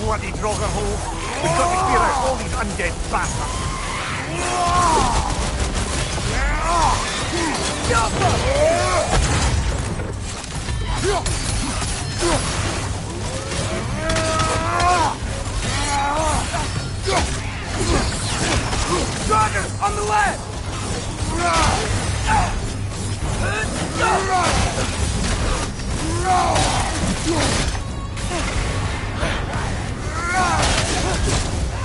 Bloody Draugr hole. We've got to clear out all these undead bastards. Draugr, on the left!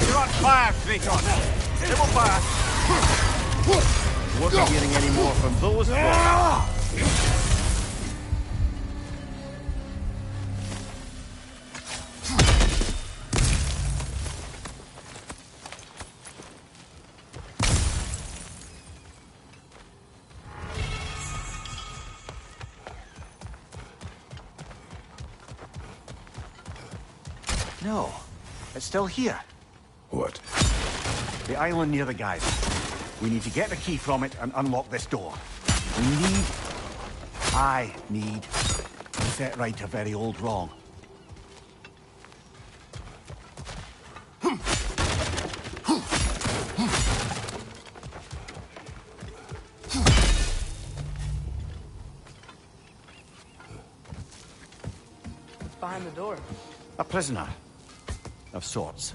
You're on fire, Kratos. It will pass. Won't be hearing any more from those folk. No, it's still here. What? The island near the geyser. We need to get the key from it and unlock this door. I need to set right a very old wrong. What's behind the door? A prisoner of sorts.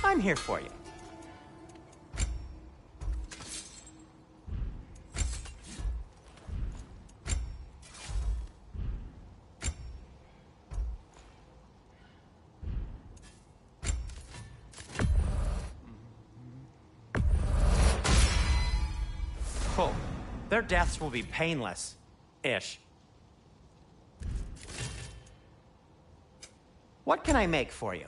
I'm here for you. Oh, their deaths will be painless-ish. What can I make for you?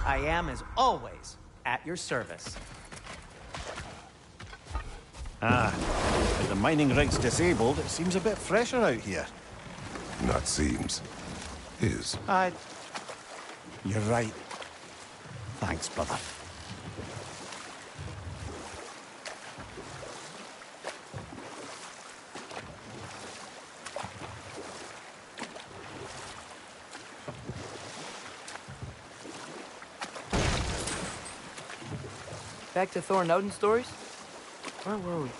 I am, as always, at your service. With the mining rigs disabled, it seems a bit fresher out here. Not seems. Is. You're right. Thanks, brother. Back to Thor and Odin stories? Where were we?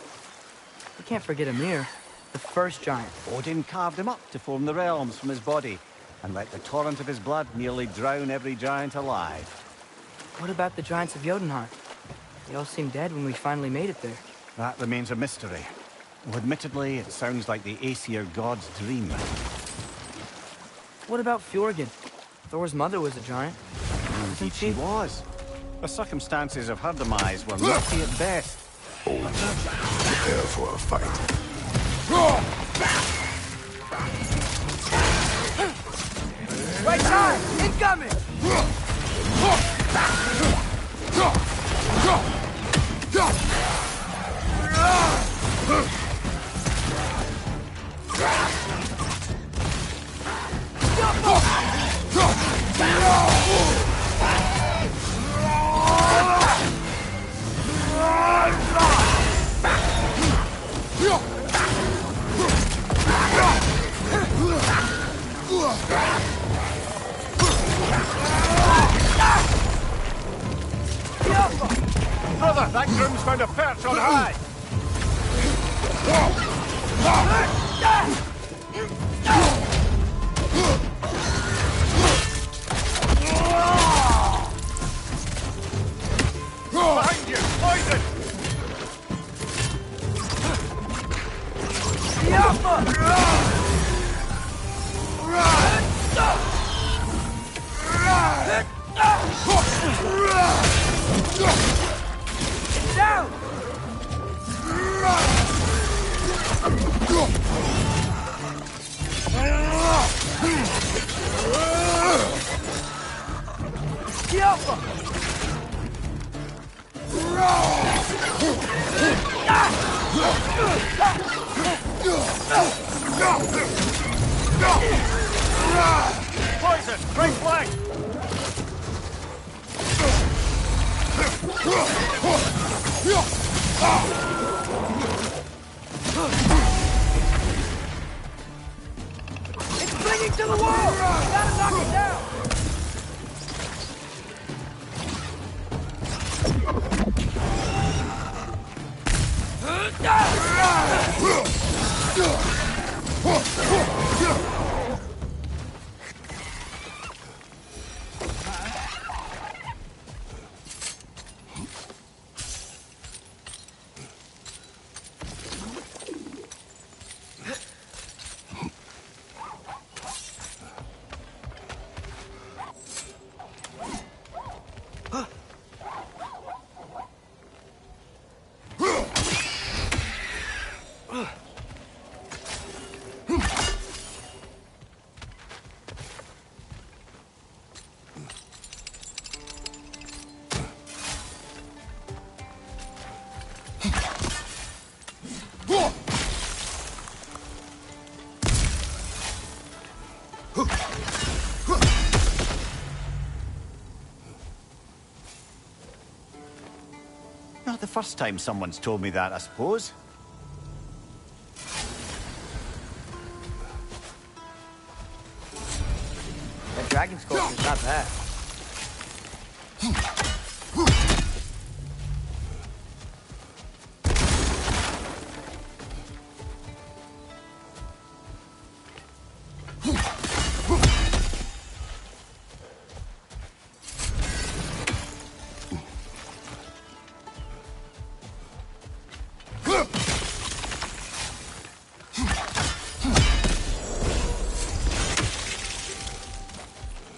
We can't forget Ymir, the first giant. Odin carved him up to form the realms from his body. and let the torrent of his blood nearly drown every giant alive. What about the giants of Jotunheim? They all seemed dead when we finally made it there. That remains a mystery. Well, admittedly, it sounds like the Aesir god's dream. What about Fjorgyn? Thor's mother was a giant. Indeed she was. The circumstances of her demise were murky at best. Odin, prepare for a fight. Right side! Incoming! Brother, that groom's found a perch on high! Behind you! Poison! Down! Poison! Right flank! It's clinging to the wall! We gotta knock it down! Not the first time someone's told me that, I suppose. That dragon sculpture's not bad.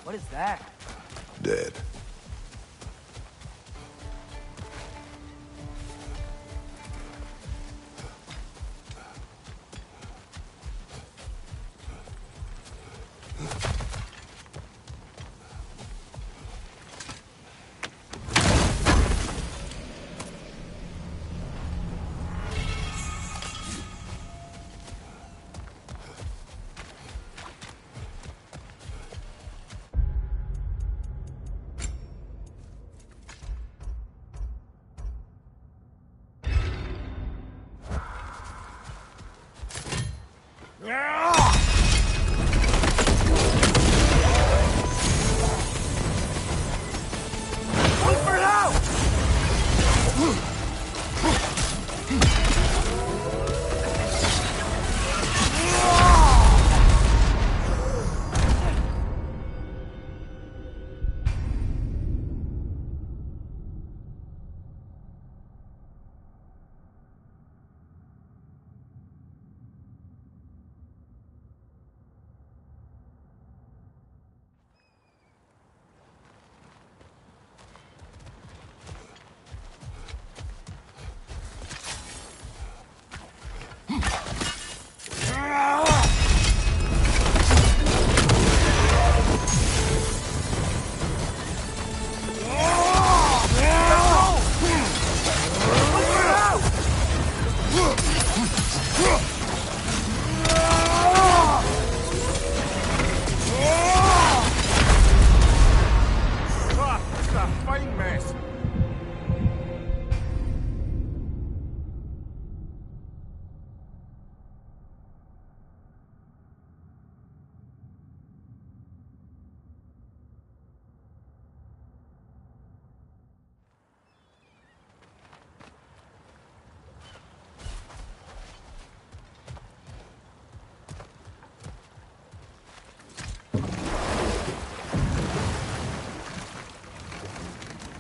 What is that? Dead. fine mess.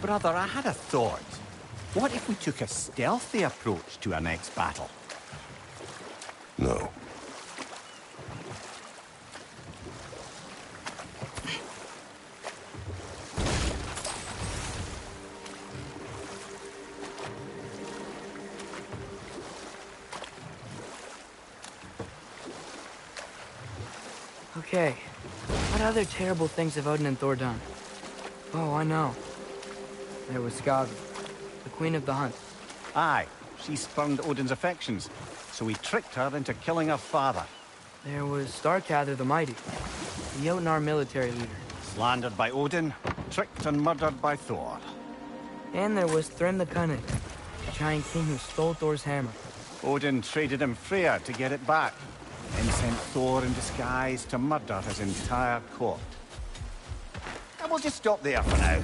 Brother, I had a thought. What if we took a stealthy approach to our next battle? No. Okay, what other terrible things have Odin and Thor done? Oh, I know. There was Skavi, the queen of the hunt. Aye, she spurned Odin's affections, so he tricked her into killing her father. There was Starkather the Mighty, the Jotnar military leader. Slandered by Odin, tricked and murdered by Thor. And there was Thrym the Cunning, the giant king who stole Thor's hammer. Odin traded him Freya to get it back, then sent Thor in disguise to murder his entire court. And we'll just stop there for now.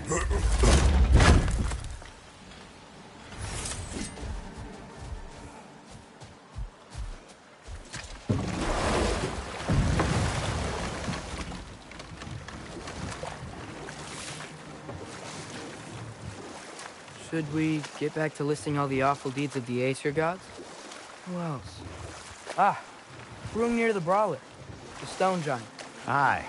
Should we get back to listing all the awful deeds of the Aesir gods? Who else? Ah, room near the Brawler, the stone giant. Aye,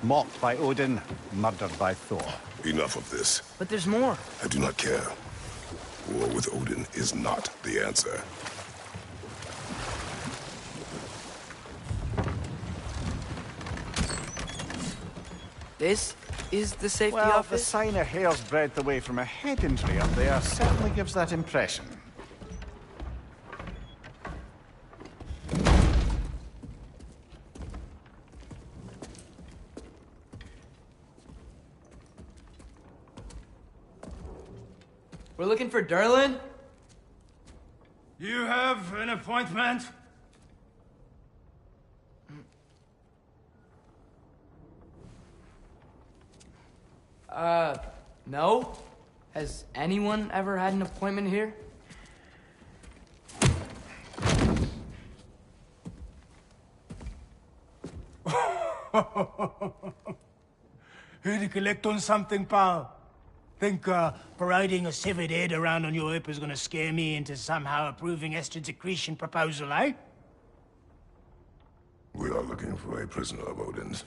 mocked by Odin, murdered by Thor. Enough of this. But there's more. I do not care. War with Odin is not the answer. This is the safety Well, the office? sign a hair's breadth away from a head injury up there certainly gives that impression. We're looking for Durlin? You have an appointment? No? Has anyone ever had an appointment here? Here to collect on something, pal? Think parading a severed head around on your hip is gonna scare me into somehow approving Estrid's accretion proposal, eh? We are looking for a prisoner of Odin's.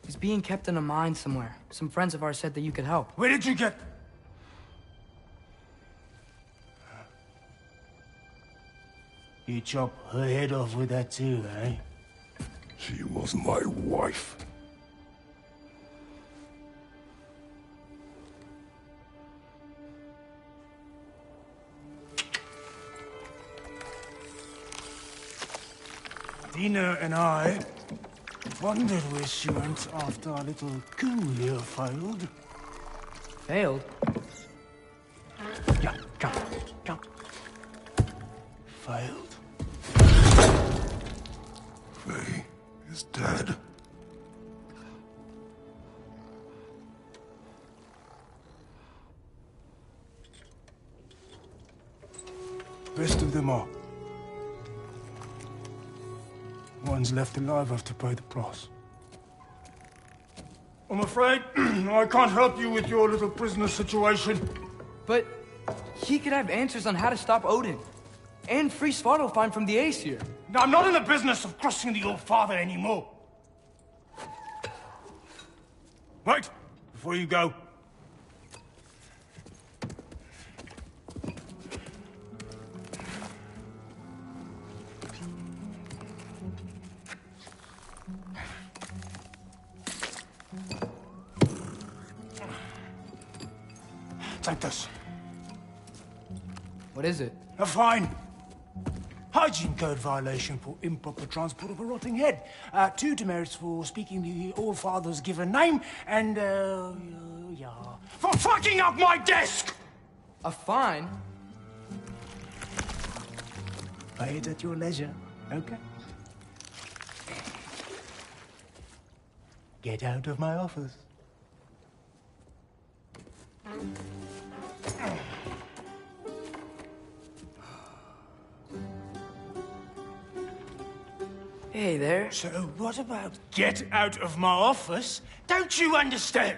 He's being kept in a mine somewhere. Some friends of ours said that you could help. Where did you get... You chop her head off with that too, eh? She was my wife. Dina and I wondered where she went after our little coup here failed. Failed? Yeah, come. Failed. Faye is dead. Best of them all. One's left alive have to pay the price. I'm afraid I can't help you with your little prisoner situation. But he could have answers on how to stop Odin. And free Svartalfheim from the Aesir. Now, I'm not in the business of crossing the old father anymore. Wait, before you go. Take this. What is it? A fine. Hygiene code violation for improper transport of a rotting head. 2 demerits for speaking the All-Father's given name, and, yeah. For fucking up my desk! A fine? Pay it at your leisure, okay? Get out of my office. Hey there. So what about get out of my office? Don't you understand?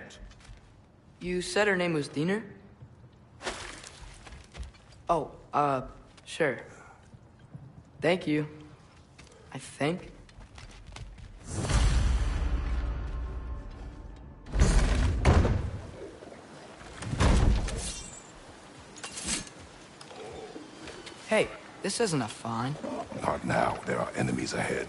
You said her name was Diener? Oh, sure. Thank you. I think. Hey, this isn't a fine. Not now. There are enemies ahead.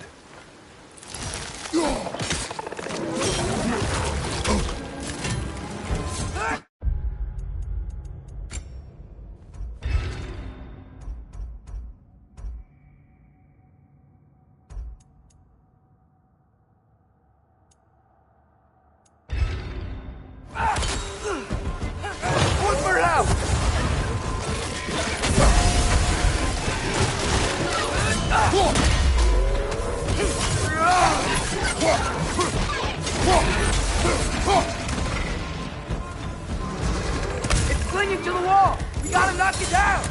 It's clinging to the wall! We gotta knock it down!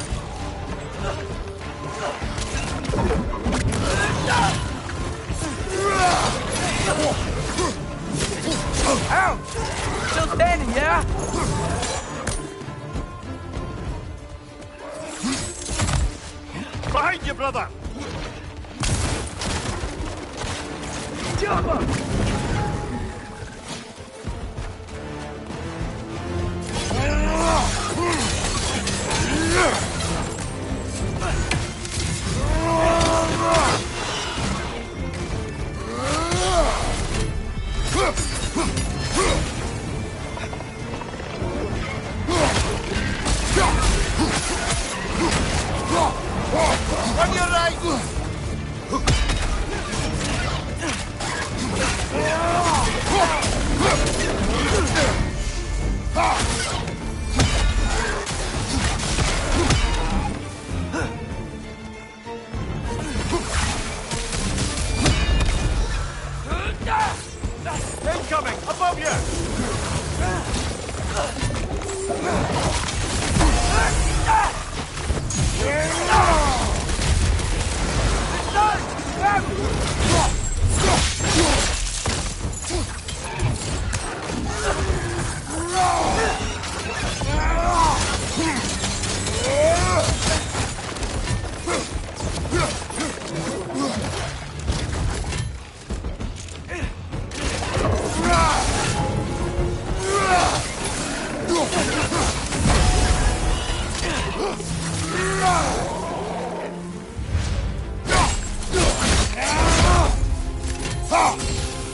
Ouch! Still standing, yeah? Behind you, brother! Jump up! On your right! Incoming! Above you!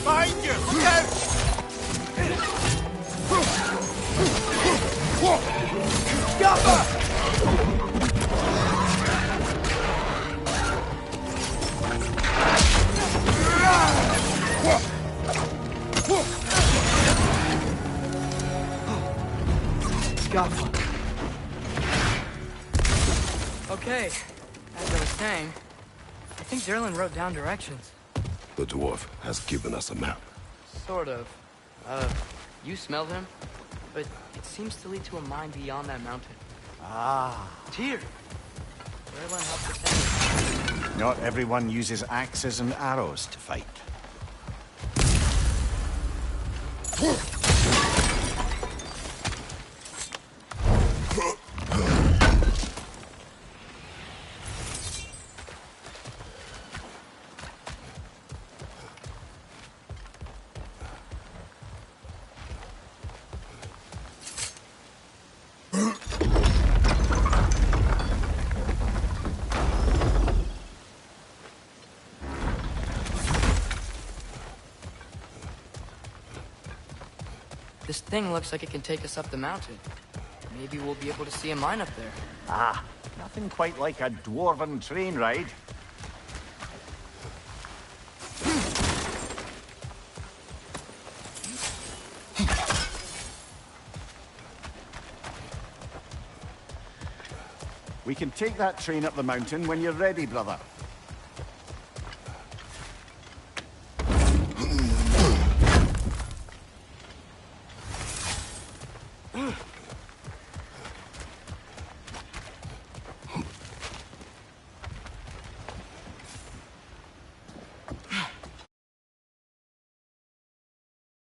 Behind you! Look out! Scaffold. Okay, as I was saying, I think Derlin wrote down directions. The dwarf has given us a map. Sort of. You smelled him? But it seems to lead to a mine beyond that mountain. Ah. Tyr! Derlin helped us out. Not everyone uses axes and arrows to fight. This thing looks like it can take us up the mountain. Maybe we'll be able to see a mine up there. Ah, nothing quite like a dwarven train ride. We can take that train up the mountain when you're ready, brother.